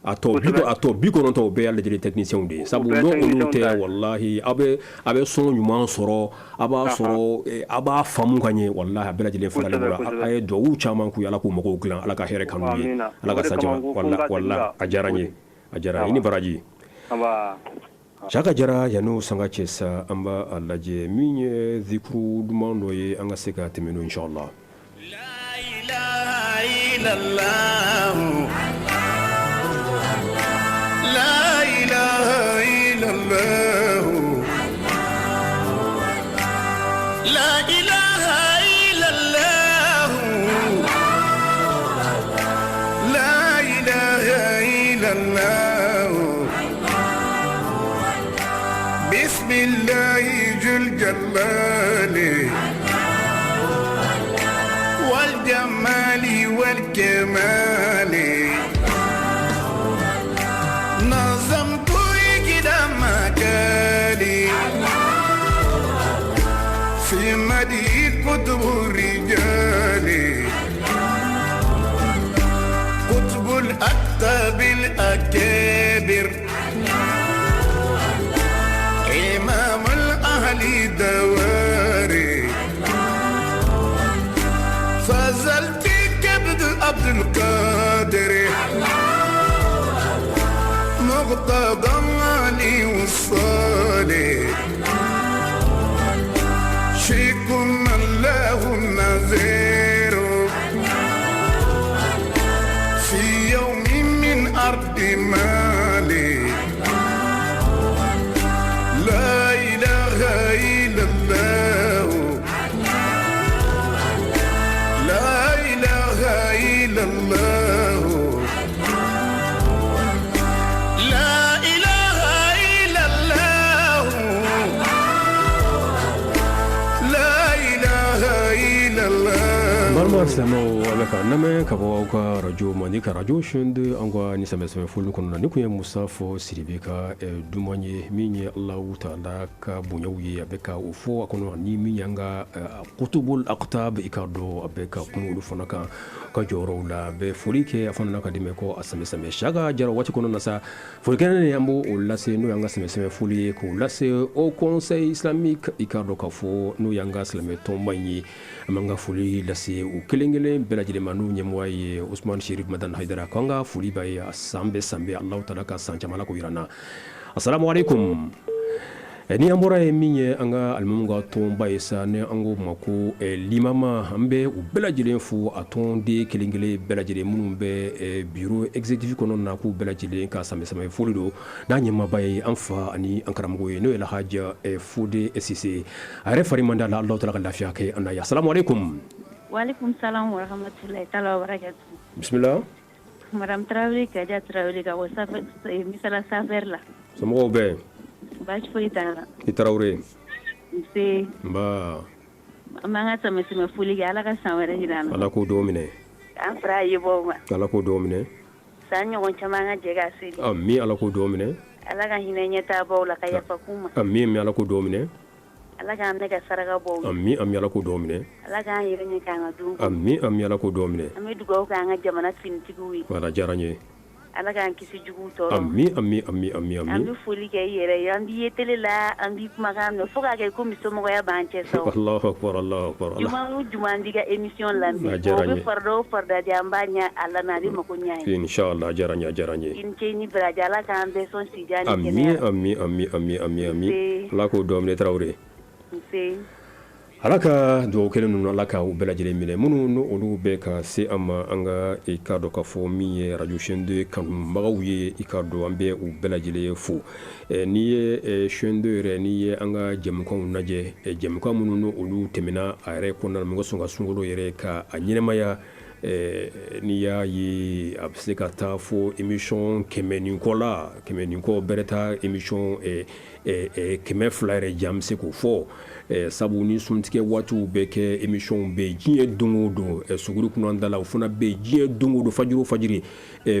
a tɔ bi kɔnɔntɔn o bɛɛ y'ale lajɛlen technicien de sabu n'olu tɛ wallahi a bɛ sɔn ɲuman sɔrɔ a b'a sɔrɔ a b'a faamu ka ɲɛ wallahi a bɛɛ lajɛlen faralen ɲɔgɔn a ye duwawu caman k'u ye Ala k'u magow dilan Ala ka hɛrɛ k'an n'u ye Ala ka san caman wallahi a diyara n ye i ni baraji Saka jara yan'o sanga cɛ sa an b'a a lajɛ min ye zikuru duman dɔ ye an ka se ka tɛmɛ n'o inshallah لا إله إلا الله لا إله إلا الله لا إله إلا الله بسم الله ذو الجلال والجمال والكمال نظمت كده مكاني في مدي كتب الرجال كتب الأكتاب الأكابر إمام الأهل دواري فزلت كبد عبد القادر مقتضى علي والصالح شيكم الله النذير في يوم من أرض مالي لا إله إلا الله لا إله إلا الله Barma Islamo alaka name kabo ka radio Manika radio shende angwa ni sameseme fulu kono ni kuye Musafo Siribeka dumanye minye Allahu Ta'ala ka bunyawye abeka ufo akono ni minyanga kutubul aqtab ikado abeka kuno lufonaka ka joro la be fulike afana ka dimeko asameseme shaga jaro wati kono nasa fulkene yambo ulase no yanga sameseme fulie ko lase au conseil islamique ikado ka fo no yanga islame tombanyi amanga fuli lase u kelengele belajile manu nyemwaye Ousmane Chérif Madan Haidara Konga fuli baye sambe Allah Ta'ala ka sanjamala ko irana assalamu alaikum ni amora minye anga almunga tomba esa ne ango mako limama ambe u belajile fu atonde kelengele belajile munumbe bureau executif kono na ku belajile ka sambe fuli do na nyema baye anfa ani ankaramgo no ela haja fude SCC are fari mandala Allah Ta'ala lafiya kai anaya assalamu alaikum Waalaikum salam wa rahmatullahi ta'ala wa barakatuh. Bismillah. Madame Traoré kaja Traoré ka wasa misala safer la. Samo be. Bash politana. Traoré. Si. Ba. Manga sama sima fuli ga ala ka sanwere hinana. Ala ko domine. An fra yebo ma. Ala ko domine. Sanyo gon chamanga jega sidi. Ami ala ko domine. Ala ka hinanya ta bawla ka yafa kuma. Ami mi ala ko domine. Ala ka ne ka saraka bo. Ami ala ko domine. Ala ka yirenya ka ngadu. Ami ala ko domine. Ami dugo ka nga jamana fintigu wi. Wala jaranye. Ala ka kisi jugu to. Ami. Ami fuli ke yere yandi yetele la andi magan no foka ke ko misomo ya banche so. Allahu akbar Allahu akbar. Juma ndiga emission lambi. Ko farda jambanya ala na di mako nyaay. Inshallah jaranye. In ni braja ala ka ambe son sijani Ami. La ko domine Traoré. Si. Alaka do kelen nu alaka u belajele mine munu no olu be ka se ama anga ikado ka fo mi radio chaîne kan magawiye ikado ambe u belajele fu ni ye chaîne re ni ye anga jemko naje jemko munu no olu temina are ko na ngo sunga sungolo yere ka anyemaya ni ya yi abse ka ta fo émission kemeninko bereta émission kɛmɛ fila yɛrɛ jam se k'o fɔ sabu ni suntigɛ waatiw bɛ kɛ émission bɛ diɲɛ don o don suguri kunanda la o fana bɛ diɲɛ don o don fajiri o fajiri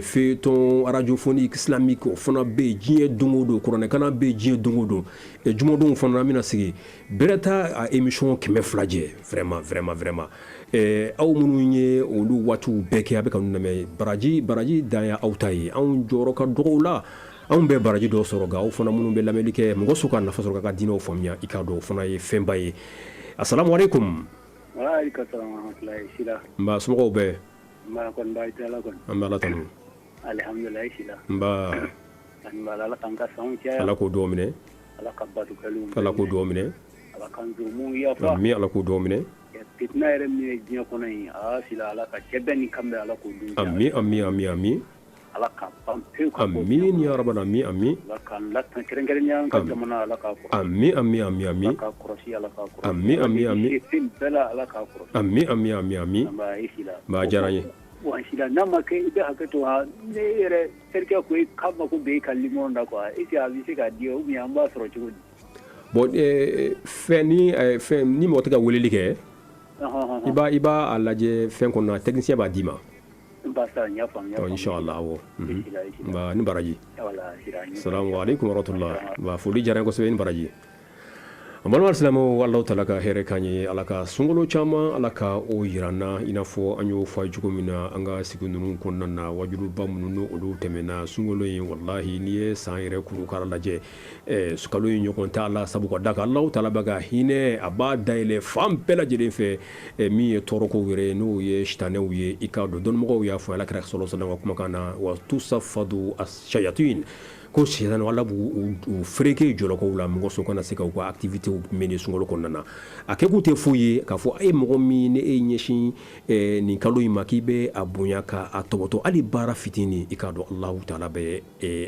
feuilleton radiophonique islamique o fana bɛ diɲɛ don o don kuranɛkana bɛ diɲɛ don o don jumadenw fana an bɛna sigi bɛrɛ t'a émission kɛmɛ fila jɛ vraiment aw minnu ye olu waatiw bɛɛ kɛ a bɛ ka nu lamɛn baraji dan ye aw ta ye anw jɔyɔrɔ ka dɔgɔ o la anw bɛ baraji dɔ sɔrɔ nka aw fana minnu bɛ lamɛnni kɛ mɔgɔ so ka nafa sɔrɔ ka diinɛw faamuya i k'a dɔn o fana ye fɛnba ye assalamu alaikum waaleykum salaam wa rahmatulahi sila nba somɔgɔw bɛɛ nba kɔni b'a tɛ ala kɔni an bɛ ala tanu alihamudulilayi sila nba ala k'an ka sanw caya ala k'o dɔw minɛ ala ka batukɛliw ala k'o dɔw minɛ ala k'an jurumu yafa ami ala k'o dɔw minɛ fitina yɛrɛ min ye diɲɛ kɔnɔ in sila ala ka cɛ bɛɛ ni kanbɛ ala k'o dun ami ala ka ban pewu ka bɔ amin ya rabbal alamin amin ala k'an latan kɛrɛnkɛrɛnnenya an ka jamana ala k'a kɔrɔ ami ala k'a kɔrɔsi ala k'a kɔrɔ ami fɛn bɛɛ la ala k'a kɔrɔ ami an b'a ye sila ba diyara n ye wa sila n'a ma kɛ i bɛ hakɛ to ha ne yɛrɛ terikɛ ko k'a mako bɛ i ka limon na quoi est-ce que a bɛ se k'a di ou bien an b'a sɔrɔ cogo di bon fɛn ni mɔgɔ tɛ ka weleli kɛ i b'a a lajɛ fɛn kɔnɔ technicien b'a d'i ma inshallah awɔ ni baraji assalamu alaikum warahmatullah ba foli diyara n ye kosɛbɛ ni baraji an balima alisilamɛw Alahu taala ka hɛrɛ k'an ye ala ka sunkalo caman ala ka o yira n na i n'a fɔ an y'o fɔ cogo min na an ka sigi ninnu kɔnɔna na wajuliba minnu n'olu tɛmɛna sunkalo in wallahi n'i ye san yɛrɛ kurukara lajɛ kalo in ɲɔgɔn t'a la sabu ka da kan Alahu taala bɛ ka hinɛ a b'a dayɛlɛ fan bɛɛ lajɛlen fɛ min ye tɔɔrɔkow yɛrɛ n'o ye sitanɛw ye i k'a dɔn dɔnnimɔgɔw y'a fɔ alakira sallallahu alaihi wasallam ka kumakan na wa tusafadu ash-shayatin ko siyɛdani ala b'u fereke jɔlɔkɔw la mɔgɔ so kana se ka u ka activités mener sunkalo kɔnɔna na a kɛkun tɛ foyi ye k'a fɔ a ye mɔgɔ min ne e ɲɛsin nin kalo in ma k'i bɛ a bonya ka a tɔbɔtɔ hali baara fitinin i k'a dɔn Alahu taala bɛ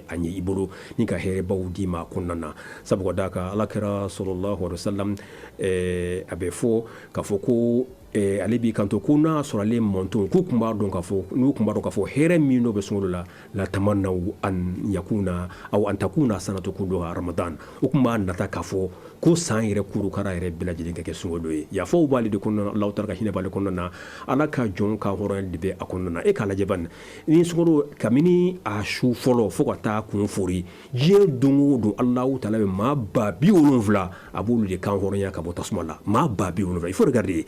a ɲɛ i bolo ni ka hɛrɛbaw d'i ma kɔnɔna na sabu ka d'a kan alakira sallallahu alaihi wasallam a bɛ fɔ k'a fɔ ko ale b'i kanto ko n'a sɔrɔ ale mɔnton k'u kun b'a dɔn k'a fɔ hɛrɛ min n'o bɛ sunkalo la tamannaw an yakuna aw an takuna sanatu kulluha ramadan o kun b'a nata k'a fɔ ko san yɛrɛ kurukara yɛrɛ bɛɛ lajɛlen ka kɛ sunkalo ye yafaw b'ale de kɔnɔna Alahu taala ka hinɛ b'ale kɔnɔna na ala ka jɔn ka hɔrɔnya de bɛ a kɔnɔna na e k'a lajɛ bani ni sunkalo kabini a su fɔlɔ fo ka taa kun fori diɲɛ don o don Alahu taala bɛ maa ba 70 a b'olu de kan hɔrɔnya ka bɔ tasuma la maa ba 70 il faut regarder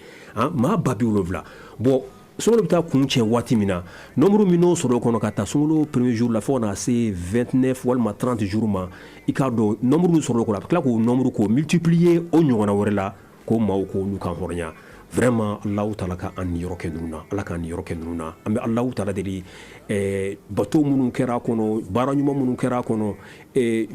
maa ba 70 bon sunkalo bɛ taa kun cɛ waati min na nombre min n'o sɔrɔ o kɔnɔ ka taa sunkalo premier jour la fo ka na se 29 walima 30 jours ma i k'a dɔn nombre min sɔrɔ o kɔnɔ a bɛ tila k'o nombre k'o multiplier o ɲɔgɔnna wɛrɛ la ko maaw k'olu kan hɔrɔnya vraiment Alahu taala ka an niyɔrɔ kɛ ninnu na ala k'an niyɔrɔ kɛ ninnu na an bɛ Alahu taala deli bato minnu kɛra a kɔnɔ baara ɲuman minnu kɛra a kɔnɔ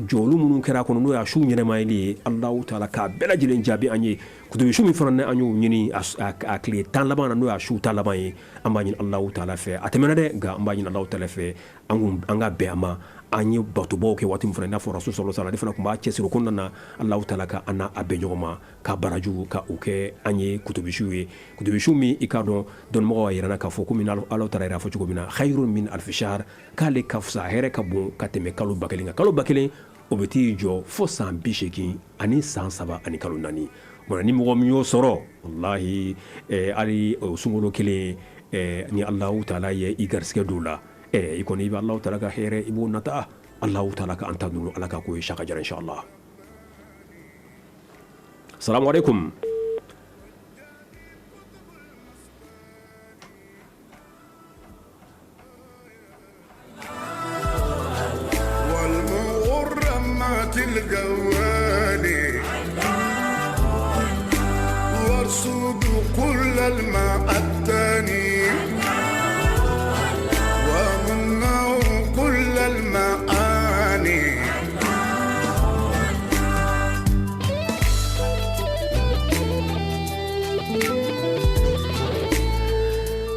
jɔli minnu kɛra a kɔnɔ n'o y'a su ɲɛnɛmayeli ye Alahu taala k'a bɛɛ lajɛlen jaabi an ye kutubi su min fana an y'o ɲini a tile 10 laban na n'o y'a su 10 laban ye an b'a ɲini Alahu taala fɛ a tɛmɛna dɛ nka an b'a ɲini Alahu taala fɛ an ka bɛn a ma an ye batobaw kɛ waati min fana i n'a fɔ rasul sallallahu alaihi wasallam ale fana tun b'a cɛsiri o kɔnɔna na Alahu taala ka an n'a bɛn ɲɔgɔn ma ka baraju ka o kɛ an ye kutubisiw ye kutubisiw min i k'a dɔn dɔnnimɔgɔw y'a yira n na k'a fɔ komi Alahu taala yɛrɛ fɔ cogo min na khayrun min alfi shahr k'ale ka fisa hɛrɛ ka bon ka tɛmɛ kalo 1000 kan kalo 1000 o bɛ t'i jɔ fo san 80 ani san 3 ani kalo 4 bon ni mɔgɔ min y'o sɔrɔ wallahi hali sunkalo kelen ni Alahu taala ye i garisɛgɛ don la i kɔni i bɛ Alahu taala ka hɛrɛ i b'o nata Alahu taala ka an ta ninnu ala ka k'o ye saka jara inshallah assalamu alaikum والمغرمات الجوالي وارصد كل الماء التاني ومنه كل المعاني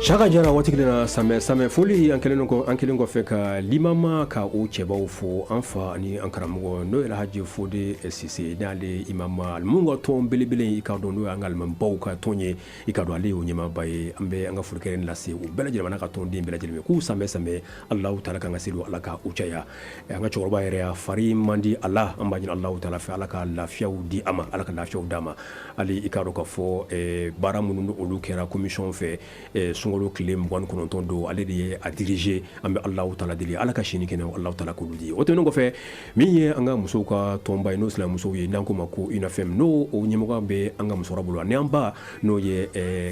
Shaka jara watikilina same foli an kelen ko fɛ ka limama ka o cɛbaw fo an fa ani an karamɔgɔ n'o yɛrɛ haji fode sise n'ale imama mun ka tɔn belebele i ka dɔn n'o y'an ka alimamibaw ka tɔn ye i ka dɔn ale y'o ɲɛmaaba ye an bɛ an ka folikɛlen lase u bɛɛ lajɛlen n'a ka tɔn den bɛɛ lajɛlen k'u samɛ Alahu taala kan ka seli ala ka u caya an ka cɛkɔrɔba yɛrɛ a fari man di ala an b'a ɲini Alahu taala fɛ ala ka lafiyaw di a ma ala ka lafiyaw d'a ma hali i ka dɔn ka fɔ baara minnu olu kɛra commission fɛ sunkalo tile 29 don ale de ye a diriger an bɛ Alahu taala deli ala ka sini kɛnɛ Alahu taala k'olu di o tɛmɛnen kɔfɛ min ye an ka musow ka tɔnba ye n'o silamɛmusow ye n'an ko ma ko UNAFEM n'o o ɲɛmɔgɔ bɛ an ka musokɔrɔba bolo ani an ba n'o ye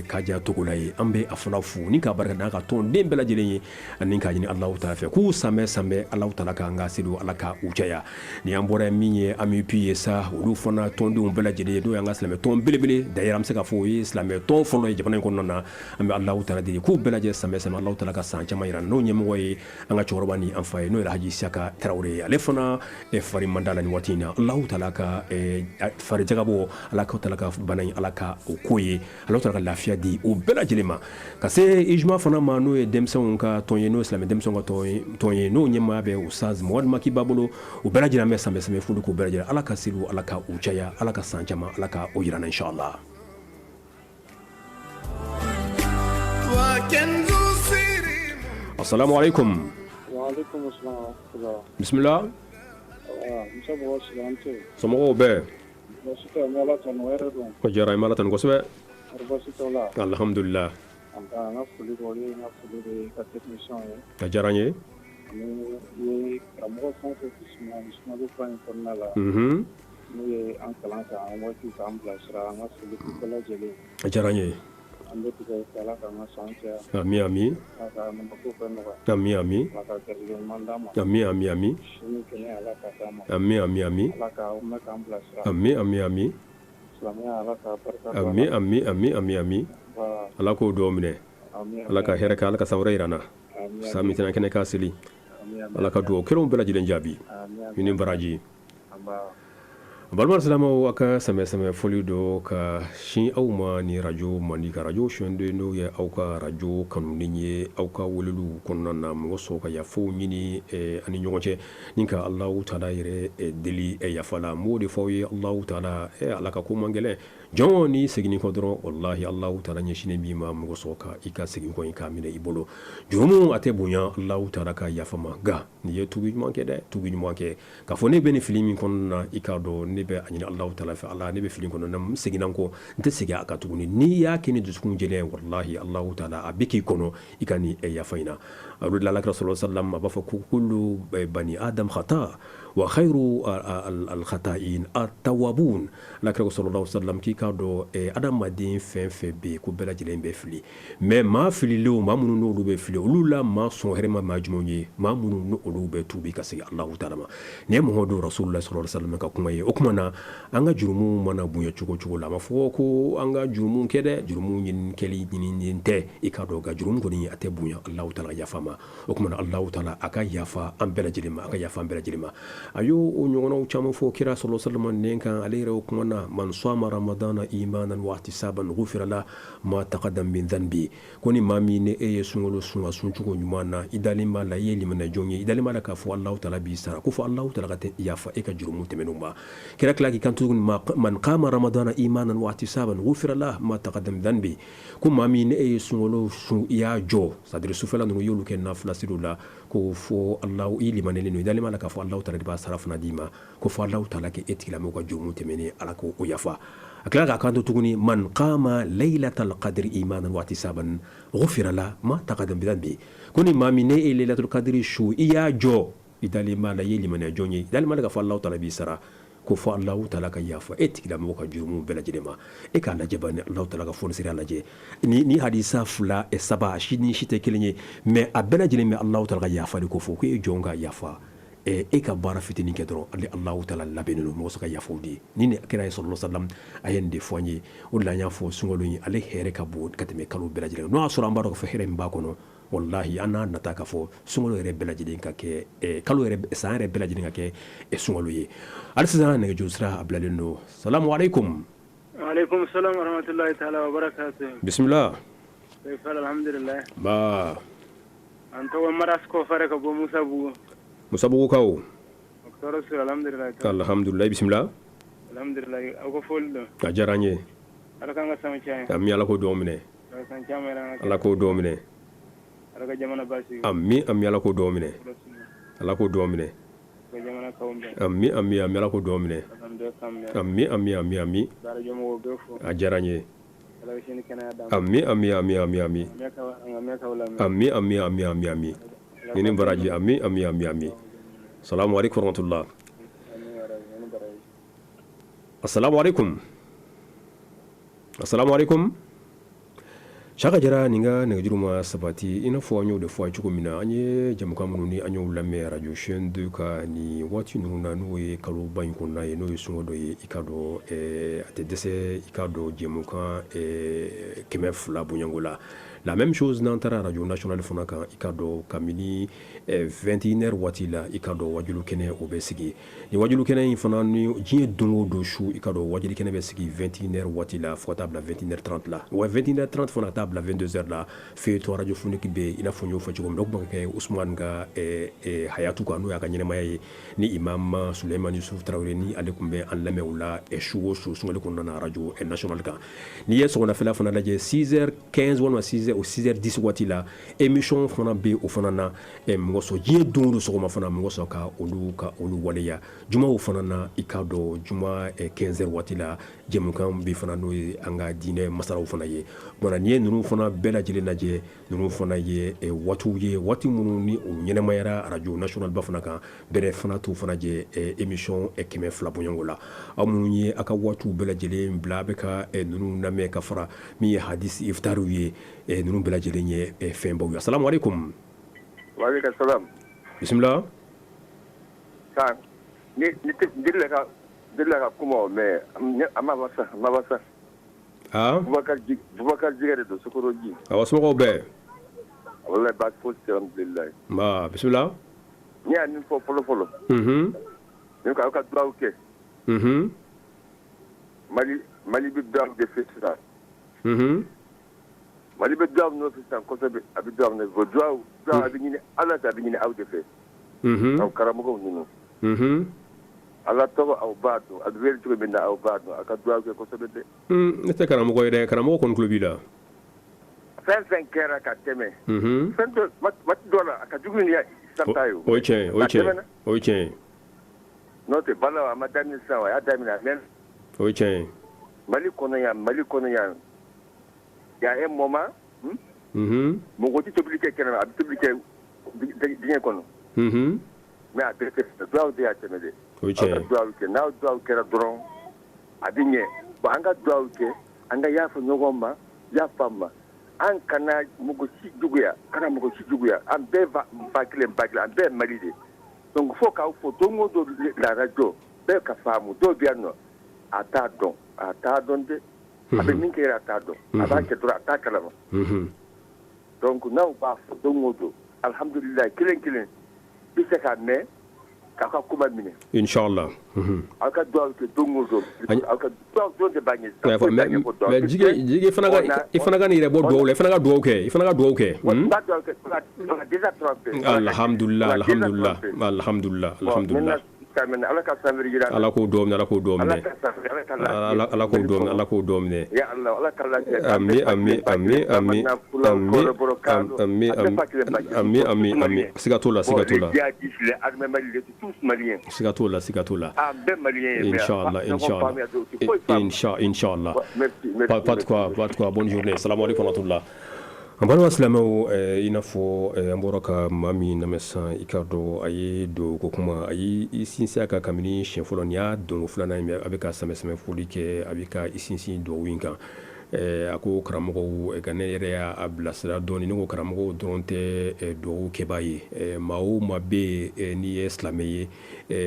Kaja Togola ye an bɛ a fana fo ni ka barika da ka tɔn den bɛɛ lajɛlen ye ani k'a ɲini Alahu taala fɛ k'u samɛ Alahu taala ka an ka seli ala ka u caya ni an bɔra min ye AMUP ye sa olu fana tɔndenw bɛɛ lajɛlen ye n'o y'an ka silamɛ tɔn belebele d'ailleurs an bɛ se ka fɔ o ye silamɛ tɔn fɔlɔ ye jamana in kɔnɔna na an bɛ Alahu taala deli k'u bɛɛ lajɛlen samɛ Alahu taala ka san caman yira n'o ɲɛmɔgɔ ye an ka cɛkɔrɔba ni an fa ye n'o yɛrɛ Haji Isaka Tarawele ye ale fana fari man d'a la nin waati in na Alahu taala ka fari jagabɔ ala ka taala ka bana in ala ka o ko ye Alahu taala ka lafiya di o bɛɛ lajɛlen ma ka se ijma fana ma n'o ye denmisɛnw ka tɔn ye n'o ye silamɛ denmisɛnw ka tɔn ye n'o ɲɛmaa bɛ Ustaz Mohamadu Maki b'a bolo o bɛɛ lajɛlen bɛ samɛ foli k'o bɛɛ lajɛlen ala ka seli ala ka u caya ala ka san caman ala ka o yira na inshallah. Assalamu alaikum. Wa alaikum assalam. Bismillah. Musa bo silante. Somɔgɔw bɛɛ. Basita mala tan wɛrɛ don. Ko jara mala tan kosɛbɛ. Basita la. Alhamdulillah. An ka foli bɔ ye na foli de ka technicien ye. Ka jara n ye. Ni karamɔgɔ fɛn fɛn bisimilah fɛn in kɔnɔna la. N'o ye an kalan ka an waati k'an bilasira an ka foli bɛɛ lajɛlen. Ka jara n ye. An bɛ tigɛ ala k'an ka san caya. Ami. Ala ka namako fɛn nɔgɔya. Ami. Ala ka garijɛgɛ ɲuman d'a ma. Ami. Sini kɛnɛ ala ka d'a ma. Ami. Ala ka mɛn k'an bilasira. Ami. Silamɛya ala ka barika. Ami. Ala k'o dɔw minɛ. Ala ka hɛrɛ kɛ ala ka san wɛrɛ yira n na. San min tɛna kɛnɛ k'a seli. Ala ka dugawu kɛlenw bɛɛ lajɛlen jaabi. I ni baraji. Balma silamɛw a ka samɛ foli dɔ ka sin aw ma ni radio Mandi ka radio suɲɛnden n'o ye aw ka radio kanulen ye aw ka weleliw kɔnɔna na mɔgɔ sɔn ka yafaw ɲini ani ɲɔgɔn cɛ ni ka Alahu taala yɛrɛ deli yafa la m'o de fɔ aw ye Alahu taala ala ka ko man gɛlɛn jɔn ni segin kɔ dɔrɔn wallahi Alahu taala ɲɛsinnen b'i ma mɔgɔ sɔn ka i ka segin kɔ in k'a minɛ i bolo jurumu a tɛ bonya Alahu taala ka yafa ma nka n'i ye tubi ɲuman kɛ dɛ tubi ɲuman kɛ k'a fɔ ne bɛ nin fili min kɔnɔna na i k'a dɔn ne bɛ a ɲini Alahu taala fɛ ala ne bɛ fili kɔnɔ na n seginna n kɔ n tɛ segin a kan tuguni n'i y'a kɛ ni dusukun jɛlen wallahi Alahu taala a bɛ k'i kɔnɔ i ka nin yafa in na o de la alakira sallallahu alaihi wasallam a b'a fɔ ko kullu bani adam khata wa khairu al-khata'in at-tawwabun alakira sallallahu alaihi wasallam k'i k'a dɔn adamaden fɛn fɛn bɛ yen ko bɛɛ lajɛlen bɛ fili mais maa fililenw maa minnu n'olu bɛ fili olu la maa sɔn hɛrɛma maa jumɛnw ye maa minnu n'olu bɛ tuubi ka segin Alahu taala ma nin ye Muhamadu rasulullah sallallahu alaihi wasallam ka kuma ye o kuma na an ka jurumu mana bonya cogo cogo la a ma fɔ ko an ka jurumu kɛ dɛ jurumu ɲininen tɛ i k'a dɔn ka jurumu kɔni a tɛ bonya Alahu taala yafa ma o kuma na Alahu taala a ka yafa an bɛɛ lajɛlen ma a ka yafa an bɛɛ lajɛlen ma a y'o ɲɔgɔnnaw caman fɔ kira sallallahu alaihi wasallam nen kan ale yɛrɛ o kuma na man sama ramadana imanan wa ihtisaban ghufira la ma taqaddam min dhanbi ko ni maa min ni e ye sunkalo sun a sun cogo ɲuman na i dalen b'a la i ye limana jɔn ye i dalen b'a la k'a fɔ Alahu taala b'i sara ko fɔ Alahu taala ka yafa e ka jurumu tɛmɛnenw ma kira tila k'i kan tuguni man qama ramadana imanan wa ihtisaban ghufira la ma taqaddam min dhanbi ko maa min ni e ye sunkalo sun i y'a jɔ c'est-à-dire sufɛla ninnu y'olu kɛ nafila siriw la ko fɔ Alahu i limanelen i dalen b'a la k'a fɔ Alahu taala de b'a sara fana d'i ma ko fɔ Alahu taala kɛ e tigilamɔgɔw ka jurumu tɛmɛnen ala ko o yafa a tila k'a kanto tuguni man qama laylatal qadri imanan wa ihtisaban ghufira la ma taqaddam min dhanbi ko ni maa min ne e laylatul qadri su i y'a jɔ i dalen b'a la i ye limaniya jɔn ye i dalen b'a la k'a fɔ Alahu taala b'i sara ko fɔ Alahu taala ka yafa e tigilamɔgɔw ka jurumu bɛɛ lajɛlen ma e k'a lajɛ bani Alahu taala ka fɔnisiriya lajɛ ni hadisa 2 3 si ni si tɛ kelen ye mais a bɛɛ lajɛlen bɛ Alahu taala ka yafa de ko fɔ ko e jɔn ka yafa e ka baara fitinin kɛ dɔrɔn ale Alahu taala labɛnnen don mɔgɔ sɔn ka yafaw di ni kira ye sallallahu alaihi wasallam a ye nin de fɔ an ye o de la an y'a fɔ sunkalo in ale hɛrɛ ka bon ka tɛmɛ kalo bɛɛ lajɛlen n'o y'a sɔrɔ an b'a dɔn k'a fɔ hɛrɛ min b'a kɔnɔ wallahi an n'a nata k'a fɔ sunkalo yɛrɛ bɛɛ lajɛlen ka kɛ kalo yɛrɛ san yɛrɛ bɛɛ lajɛlen ka kɛ sunkalo ye hali sisan nɛgɛjuru sira a bilalen don salamu alaikum wa alaikum salam wa rahmatullahi ta'ala wa barakatuh bismillah alhamdulillah ba an to maras ko fare ko bo Musa Bugu kaw docteur sur alhamdulillah alhamdulillah bismillah alhamdulillah ako foldo ajaranye ala kan sama chay ammi ala ko domine kan chamera ala ko domine ala ka jamana basi ammi ala ko domine ala ko domine ko jamana kawmbe ammi ala ko domine ammi dara jomo be fo ajaranye ala shini kana adam ammi ini baraji ammi assalamu alaikum warahmatullah assalamu alaikum shaka jara ninga juruma sabati ina fo anyo de fo chuko mina anye jamuka mununi anyo lamme radio chaîne de ka ni wati nuna nuwe kalu ban kunna ye no yusungo do ikado atedese ikado jamuka kemef la bunyangola. La même chose dans la radio nationale fonaka ikado kamini 21h watila ikado wajulu kene obesigi ni wajulu kene infana ni jie dongo do shu ikado wajulu kene besigi 21h watila fotable 21h30 là ouais 21h30 fona table 22h là fait to radio foniki be ina fonyo fachi gom dokba ke Ousmane ga hayatu ko anu ya kanyene maye ni imam Suleiman Yusuf Traoré ni alekumbe an lamewla e shuwo shu sungale ko na radio nationale ka ni yeso na fela fona laje 6h15 wala 6h au 6h10 watila émission fona be o fona na ngoso jie dundu sogoma fana ngoso ka olu waleya juma o fana na ikado juma 15h watila jemukan be fana no anga dine masara fana ye bona nie nunu fana bela jile naje nunu fana ye wati munu ni o nyene mayara radio national ba fana ka bere fana tu fana je émission keme flabonyola amunu ye aka watu bela jile mbla be ka nunu na me ka fara mi hadisi iftaru ye nunu bela jile nye femba. Assalamu alaikum. Waalaikum salam. Bismillah. Kan ni dilla ka kuma me amma basa. Bubakar jigare do sokoroji. Awa smo be. Wallahi ba fo alhamdulillah. Ma bismillah. Ni an fo polo. Ni ka drawke. Mali bi daw de festival. Mali be daw no festival ko sabe abi daw ne go daw abi ni ala ta bi ni awde fe. Aw karamugo nunu. Ala to aw bado adwer to be na aw bado aka daw ko sabe de. Nete karamugo ide karamugo kon club ida. 5 kera ka teme. Sento mat dola aka jugu ni santayo. Oche. No te bala amadani sawa ya damina men. Oche. Mali kono ya ya moma mo goti to publique kana ab publique dinye kono mais a tete do de atemede do ke now do kera dron adinye ba anga do ke anga ya fa nyogomba ya famba an kana mugo si juguya an be bakle an be malide donc faut ka faut dongo do la radio be ka famu do biano ata don de abe min kera atado aba ke dura atakala donc now ba dongo do alhamdulillah kilen bisa ka ne ka kuma mine inshallah aka do ke dongo do aka do de bagné mais jige fanaga ni rebo do le fanaga do ke alhamdulillah kamen ala ka samir gira ala ko domne ala ko domne ya Allah ala kala ami sigatola inshallah pas quoi bonne journée assalamu alaykum wa rahmatullah. Ambalo aslamau inafo amboraka mami na mesa ikado ayi do kokuma ayi isinsi aka kamini shenfolo nya do fulana abeka sameseme fulike abeka isinsi do winka ako karamogo ganere ya ablasra doni ngo karamogo dronte do kebaye mao mabe ni islameye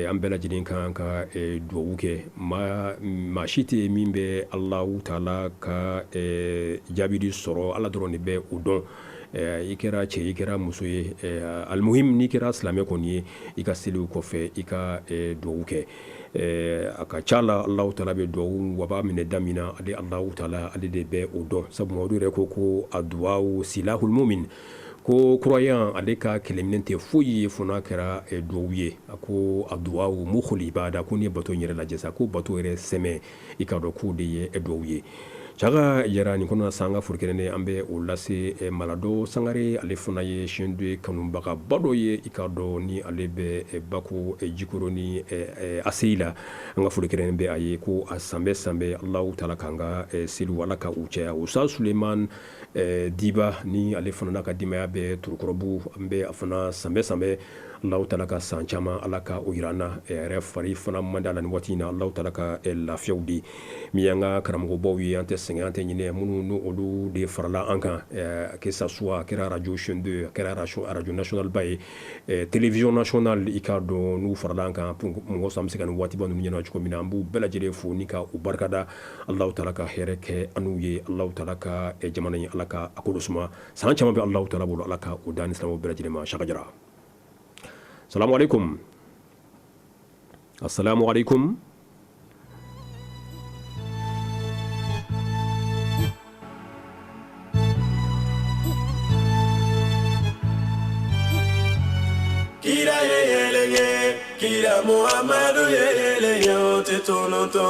ambela jidin kanka do wuke ma shite mimbe Allah taala ka jabidi soro ala droni be udon i kɛra cɛ i kɛra muso ye almuhim n'i kɛra silamɛ kɔni ye i ka seliw kɔfɛ i ka duwawu kɛ a ka ca la Alahu taala bɛ duwawu waba minɛ da min na ale Alahu taala ale de bɛ o dɔn sabu Mamadu yɛrɛ ko aduwawu silahul mumin ko croyant ale ka kɛlɛminɛ tɛ foyi ye fo n'a kɛra duwawu ye a ko aduwawu mukhul ibada ko n'i ye bato in yɛrɛ lajɛ sa ko bato yɛrɛ sɛmɛ i ka dɔn k'o de ye duwawu ye Caga yɛrɛ nin kɔnɔna sa an ka foli kɛrɛnnen an bɛ o lase Malado Sangare ale fana ye chaîne 2 kanubaga ba dɔ ye i ka dɔn ni ale bɛ Bako Jikoro ni ACI la an ka foli kɛrɛnnen bɛ a ye ko a sanbɛ sanbɛ Alahu taala k'an ka seliw Ala ka u caya Usa Suleman Diba ni ale fana n'a ka dimaya bɛ Turukɔrɔbu an bɛ a fana sanbɛ sanbɛ Alahu taala ka san caman Ala ka o yira an na yɛrɛ fari fana man d'a la nin waati in na Alahu taala ka lafiyaw di min y'an ka karamɔgɔbaw ye an tɛ sɛgɛn an tɛ ɲinɛ minnu n'olu de farala an kan que ça soit kɛra radio chaîne 2 kɛra radio nationale ba ye télévision nationale i k'a dɔn n'u farala an kan mɔgɔ sɔn an bɛ se ka nin waatiba ninnu ɲɛnabɔ cogo min na an b'u bɛɛ lajɛlen fo ni ka u barikada Alahu taala ka hɛrɛ kɛ an n'u ye Alahu taala ka jamana in Ala ka a ko dɔ suma san caman bɛ Alahu taala bolo Ala ka o da ni silamɛw bɛɛ lajɛlen ma Chaka Jara. Assalamu alaikum. Assalamu alaikum. Kira yelenge, Kira Muhammadu yelenge, o te tonoto.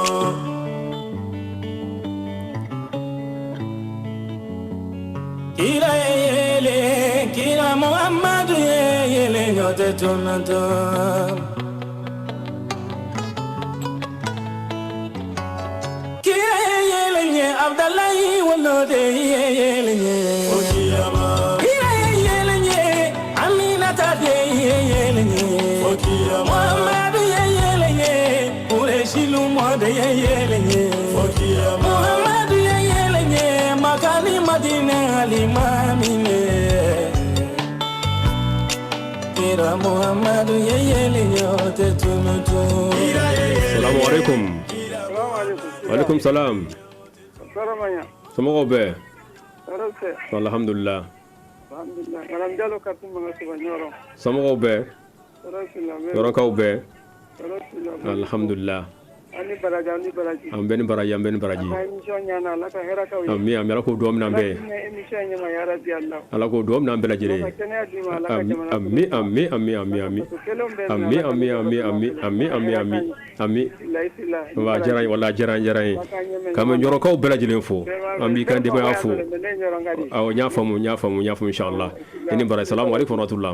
Kira yelenge, Kira Muhammadu yelenge, o te tonoto. Kira yelenge, Abdallahi walode yelenge, o kiyama. Muhammadu yelenye, Ureshilu mwade yelenye. Muhammadu yelenye, makani madina alimamine. Kira Muhammadu yelenye, ote tunutu. Assalamu alaikum. Alaikum salam. Somogɔw bɛɛ. Alhamdulillah. Somogɔw bɛɛ. Yɔrɔkaw bɛɛ. Alhamdulillah. An bɛ ni baraji an bɛ ni baraji. Ami ami Ala k'o duwawu minɛ an bɛɛ. Ala k'o duwawu minɛ an bɛɛ lajɛlen. Ami ami ami ami ami. Ami ami ami ami ami ami ami ami. Wa diyara n ye wala diyara n ye. Ka mɛ yɔrɔkaw bɛɛ lajɛlen fo. An b'i kan denbaya fo. Awɔ n y'a faamu inshallah. I ni baraji salamu alaikum warahmatullah.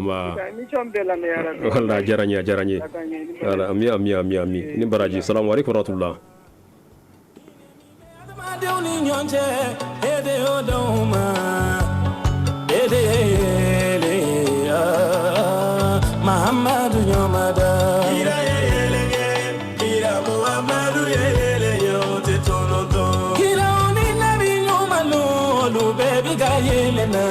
Wala diyara n ye. Ami ami ami ami. Ni baraji salamu alaikum warahmatullah. Muhammadu yomada. Kira yelenge, Kira Muhammadu yelenge, ote tonoto. Kira oni nabi nyomalo, lu baby ga yelena.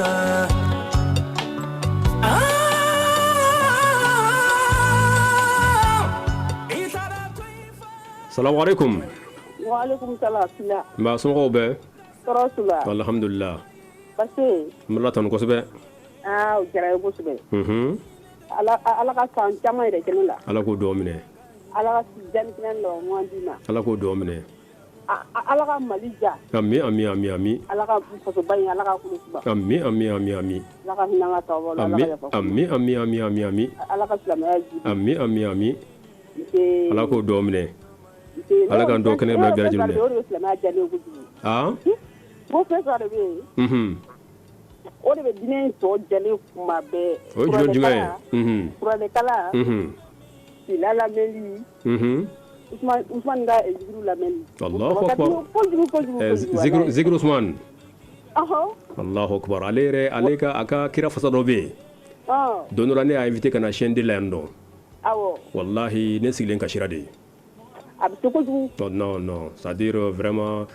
Assalamu alaikum. Wa alaikum salam. Mbaa somɔgɔw bɛɛ. Tɔɔrɔ t'u la. Alhamdulillah. Parce n bɛ latanu kosɛbɛ. o diyara ye kosɛbɛ. ala ka san caman yɛrɛ kɛnɛ la. ala k'o duwawu minɛ. ala ka denmisɛnnin la o man di na. ala k'o duwawu minɛ. ala ka mali ja. ami ami ami ami. ala ka fasoba in ala ka kulusiba. ami ami ami ami. ala ka hinɛ an ka tɔw la. ami ami ami ami ami. ala ka silamɛya ji. ami ami ami. ala k'o duwawu minɛ. ala k'an duwawu kɛnɛ bɛɛ lajɛlen minɛ. o de bɛ silamɛya diya ne kojugu. ko fɛn fila de bɛ yen. o de bɛ diinɛ in tɔ jɛlen kuma bɛɛ. o ye jumɛn ye. kuranɛkala. sila lamɛnni. Usman ka zikiru lamɛnni. Allahu akbar. Zikiru Usman. Allahu akbar. Ale ka a ka kira fasa dɔ bɛ yen. don dɔ la ne y'a invité ka na chaîne 2 la yan nɔ. Wallahi ne sigilen kasira de. A bɛ se kojugu. Non c'est à dire vraiment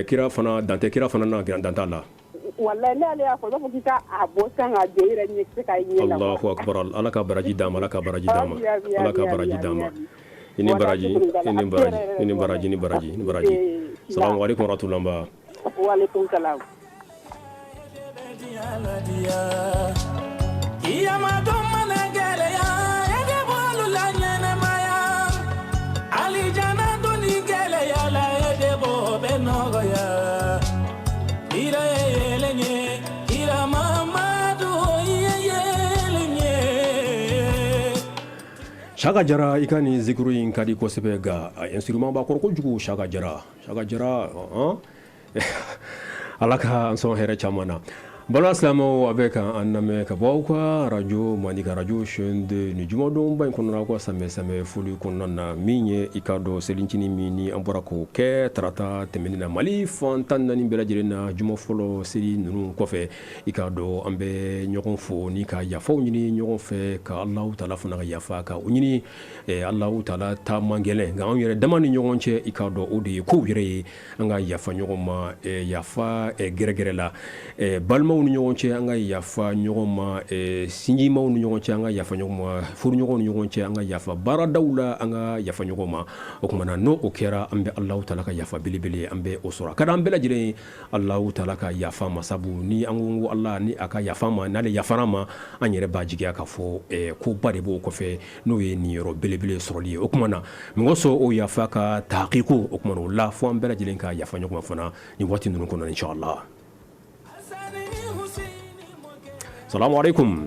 kira fana dantɛ kira fana na dant'a la. Wallahi ne ale y'a fɔ, i b'a fɔ k'i ka a bɔ san ka jɔ i yɛrɛ ɲɛ se ka ɲɛ la. Allahu akbar. Ala ka baraji d'a ma, ala ka baraji d'a ma, ala ka baraji d'a ma. Ini baraji. Assalamu alaikum warahmatullahi. Wa alaikum salam. Shaka Jara ikani zikru in kadi ko sebega instrument ba ko jugu Shaka Jara alaka anso here chamana bala aslamo avec anname ka bawka radio manika radio shende ni jumodo mbay kono ko same fulu kono na minye ikado selincini mini ambora ko ke trata temenina mali fontan nani bela jirena jumo folo seri nunu kofe ikado ambe nyokon fo ni ka ya fo nyini nyokon fe ka Allah taala funa ya fa ka unyini Allah taala ta mangele nga on yere damani nyokon che ikado odi ko yere nga ya fa nyokon ma ya fa gere la balma unu ñogon ci nga yafa ñogoma sinji ma unu ñogon ci nga yafa ñogoma furu ñogon ci nga yafa bara dawla nga yafa ñogoma o kuma na no o kera ambe Allah taala ka yafa bilibili ambe osura kada ambe la jire Allah taala ka yafa masabu ni angu Allah ni aka yafa ma nale yafara ma anyere bajiga ka fo ko bare bo ko fe no ye ni ro bilibili soroli o kuma na ngoso o yafa ka taqiqu o kuma no la fo ambe la jire ka yafa ñogoma fana ni wati nunu kono inshallah. Assalamu alaikum.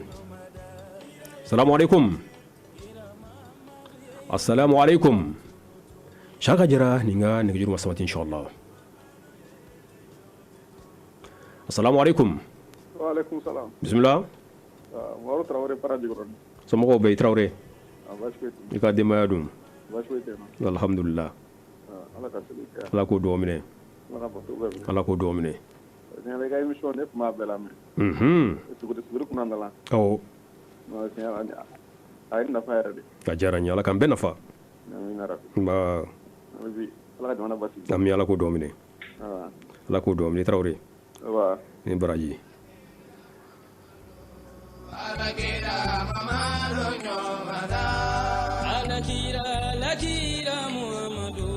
Assalamu alaikum. Shaka Jara ninga nigijuru masamati inshallah. Assalamu alaikum. Wa alaikum salam. Bismillah. Waro Traoré Paradigron. Somo be Traoré. Bashwete. Ika de mayadum. Bashwete. Alhamdulillah. Ala ka selika. Ala ko domine. Ala ko domine. Nyale ga émission nepp ma belame. Suguru kunandala. Oh. No nyala ay na fayra de. Ka jara nyala kan ben nafa. Ba. Ala ka dona basi. Am yala ko domine. Ala ko domine Traoré. Wa. Ni baraji. Alakira mamado nyomada. Alakira Muhammadu.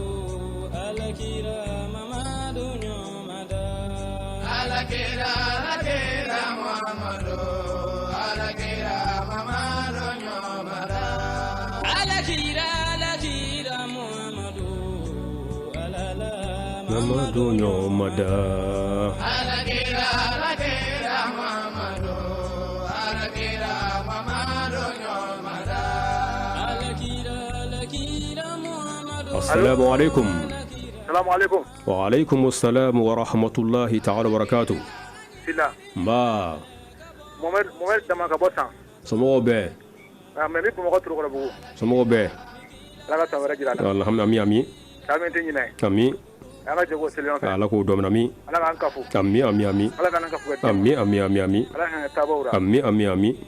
Alakira mamado nyomada. Alakira Muhammadu. Alakira mamado nyomada. Alakira Muhammadu. Alala mamado nyomada. Alakira Muhammadu. Alakira mamado nyomada. Alakira Muhammadu. Assalamu alaikum. Assalamu alaikum. Wa alaikum assalam wa rahmatullahi ta'ala wa barakatuh. Sila. Ba. Mohamed Damaka Bosan. Somo be. Mais mi ko turu ko bugu. Somo be. La ka tawara jira. Alhamdulillah ami. Kami tin nyina. Ami. Ala jego selion. Ala ko do ami. Ala kan kafu. Ami. Ala kan kafu. Ami. Ala kan tabawra. Ami.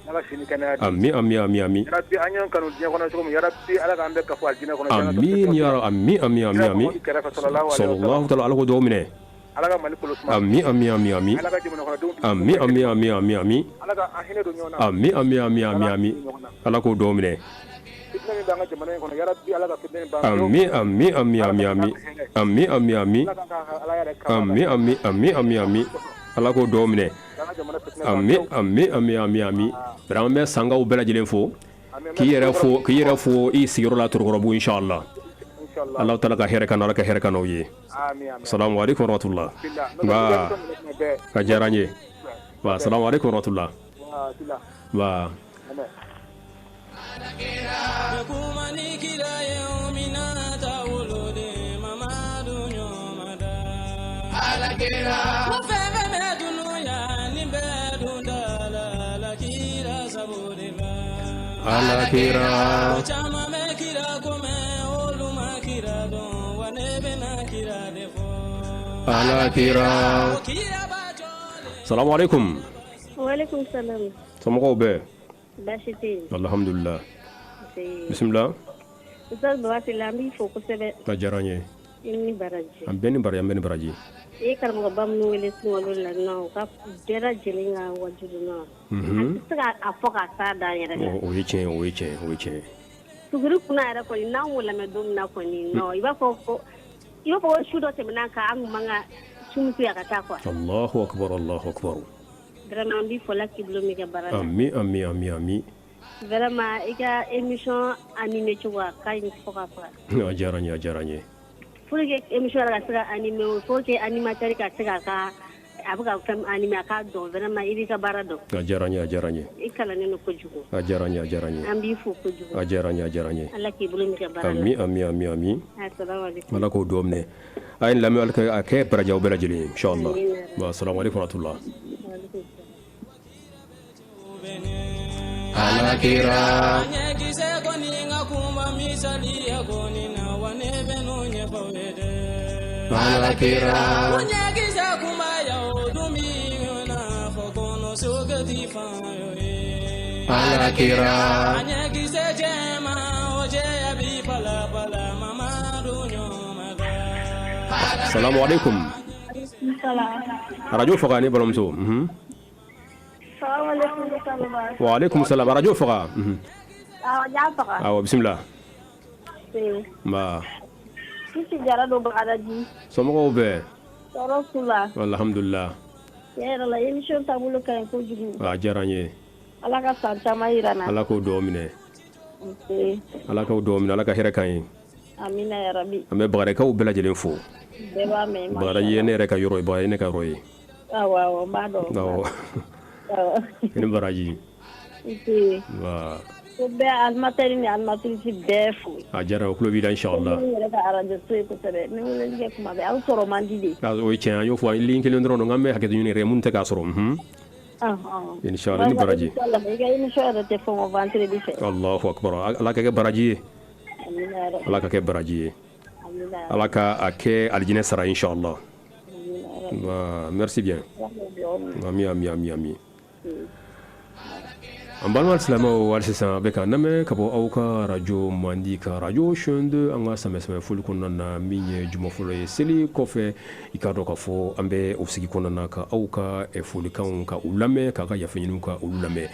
Ala sini kana. Ami. Rabbi anyon kanu dinya kono so ya rabbi ala kan be kafu aljina kono. Amin ya rabbi. Ami. Sallallahu ta'ala ala ko do mine. Ala ka malikul usman. Ami. Ala ka jimno kono dum. Ami. Ala ka ahine do nyona. Ami. Ala ko do mine. Fitna mi banga jamana kono ya rabbi ala ka fitna mi banga. Ami. Ala ko do mine. Ami. Rambe sanga u bela jilen fo. Ki yere fo i sigiro la turgorobu inshallah. Allah taala ka here kana ka here kana oye. Assalamu alaikum warahmatullah. Ba. Ka jaranye. Ba assalamu alaikum warahmatullah. Ba. Alakira. Assalamu alaikum. Wa alaikum salam. Somo be. Bashiti. Alhamdulillah. Bismillah. Ustaz Bawati lambi fo ko sebe. Ka jaranye. Inni baraji. Am beni baraji. E kar mo bam no wele smolo la no ka dera jelinga wajudu no. Saka afoka sa da yere. O yeche. Suguru kuna era ko na wala me dum na ko ni no iba ko shudo te manaka an manga sumtu ya kata ko. Allahu akbar. vraiment bi fola kiblo mi ka barala ami vraiment ika émission animé ci wa kay foka fa ajaranye pour que émission la sera animé faut que animateur ka sera ka abuka kam animé ka do vraiment ibi ka barado ajaranye ikala ne ko jugo ajaranye ambi fu ko jugo ajaranye Allah kiblo mi ka barala ami assalamu alaikum wala ko domne ayin lamu alka ake barajaw bela jeli inshallah wa assalamu alaikum wa rahmatullah alakira nyegise koni ngakumba misali ya koni na wanebe no nyefawede alakira nyegise kuma ya odumi na fokono sogati fayo alakira nyegise jema oje abi pala mama dunyo maga assalamu alaikum radio fogani balomso وعليكم السلام رجو فقا بسم الله ما كيف جرى دو بعدي سمعوا به رسول الله الحمد لله يا الله يمشون تقولوا كان كوجو جراني الله كسانتا ما يرانا الله كودومينه الله كودومينه الله كهركاين امين يا ربي امي بغاركا وبلا جلين فو دبا مي بغاري ينه ركا يروي باي نكا روي واو بادو ini baraji wa ko be almatari si befu ajara ko bi inshallah ka arajo soy ko tere ni wala ligue kuma be aw soro mandidi o chen yo fo link le ndrono ngamme hakete ñu re mun te ka soro inshallah ni baraji inshallah ga inshallah te fo mo vendredi fe allahu akbar ala ka baraji ala ka baraji ala ka ake aljine sara inshallah merci bien ami ambalmal salamo walsisa beka name kabo auka radio mandika radio shonde anga samesme ful kunna minye juma fulo seli kofe ikado ka fo ambe ofsigi kunna ka auka e ful kan ka ulame ka ga yafinu ka ulame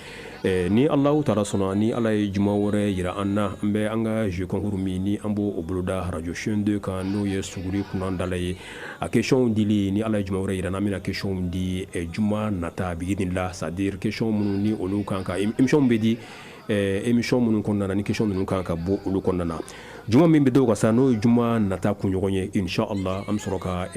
ni allah ta'ala sona ni alay juma wore yira anna ambe anga je concours ni ambo obuluda radio shonde ka no ye suguri kunna dalay a question dili ni alay juma wore yira na mina question di juma nata bidinillah c'est-à-dire question ni olu kan ka émission bedi émission munun konnana ni question munun kan ka bo olu konnana juma min be do ka sano juma nata ku nyogonye inshallah am soroka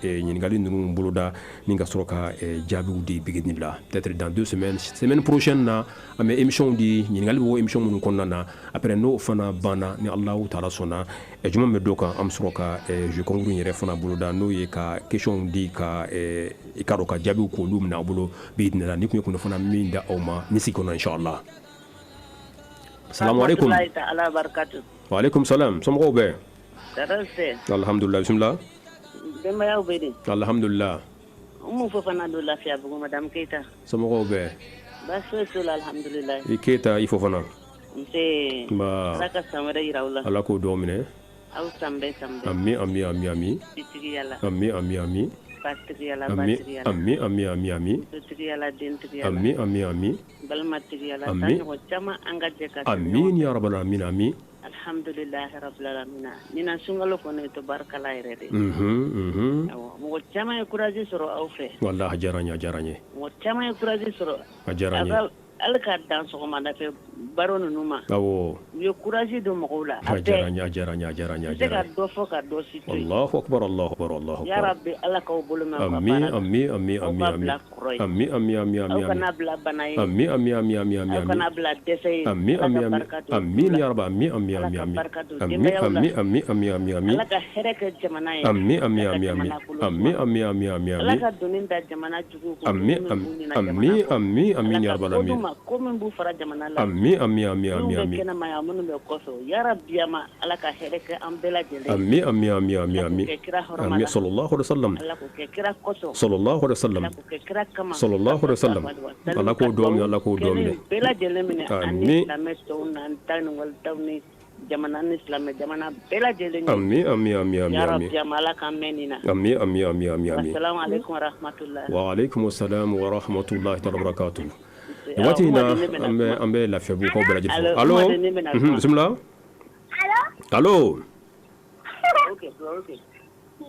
nyingali nunu buluda ninga soroka jabi di bigidnillah peut-être dans 2 semaines semaine prochaine na am émission di nyingali bo émission munun konnana après no fana bana ni allah taala sona juma me do ka am soroka je concours nyere fana buluda no ye ka question di ka ikaro ka jabi ko lumna bulo bigidnillah ni ku fana minda awma ni sikona inshallah. Assalamu alaikum. Waalaikum salam. Somgo be. Darase. Alhamdulillah. Bismillah. Bemba ya ubedi. Alhamdulillah. Umu fofana do lafiya bugo madam Keita. Somgo be. Baso to alhamdulillah. Keita ifofana. Nse. Ba. Raka samara iraula. Allah ko domine. Au sambe. Ami. Titigi yalla. Ami. Patri yalla. Ami. Ami. Balmatri yalla tan ko chama angaje ka. Amin ya rabbal alamin amin. Alhamdulillah rabbil alamin. Nina sungalo ko ne to barkala irede. Mo chama e courage soro awfe. Wallahi jaranye. Mo chama e courage soro. Jaranye. Alka dan so ma na fe baronu numa. Awo. Yo courage do mo gola. Jaranye. Ka do fo ka do sito. Allahu akbar. Ya rabbi Allah ka bulu ma. Amin. Kana bla banay. Amin. Kana bla desay. Amin ya rabbi. Amin. Allah ka hereke jamana. Amin. Allah ka duninda jamana jugu ko. Amin ya rabbal alamin. Komen bu fara jamana la. Amin. Kena maya munu be koso. Ya rabbi ama Allah ka hereke ambela jele. Amin. Amin sallallahu alaihi wasallam. Allah ko kira koso. Sallallahu alaihi wasallam. Kira kama. Sallallahu alaihi wasallam. Allah ko domi. Bela jele mine ani la mesto nan tan wal tawni jamana islam jamana bela jele. Amin. Ya rabbi ama Allah ka menina. Amin. Assalamu alaikum wa rahmatullahi. Wa alaikum assalam wa rahmatullahi wa barakatuh. Watina ambe la febu ko bela jele. Allo. Bismillah. Allo. Okay.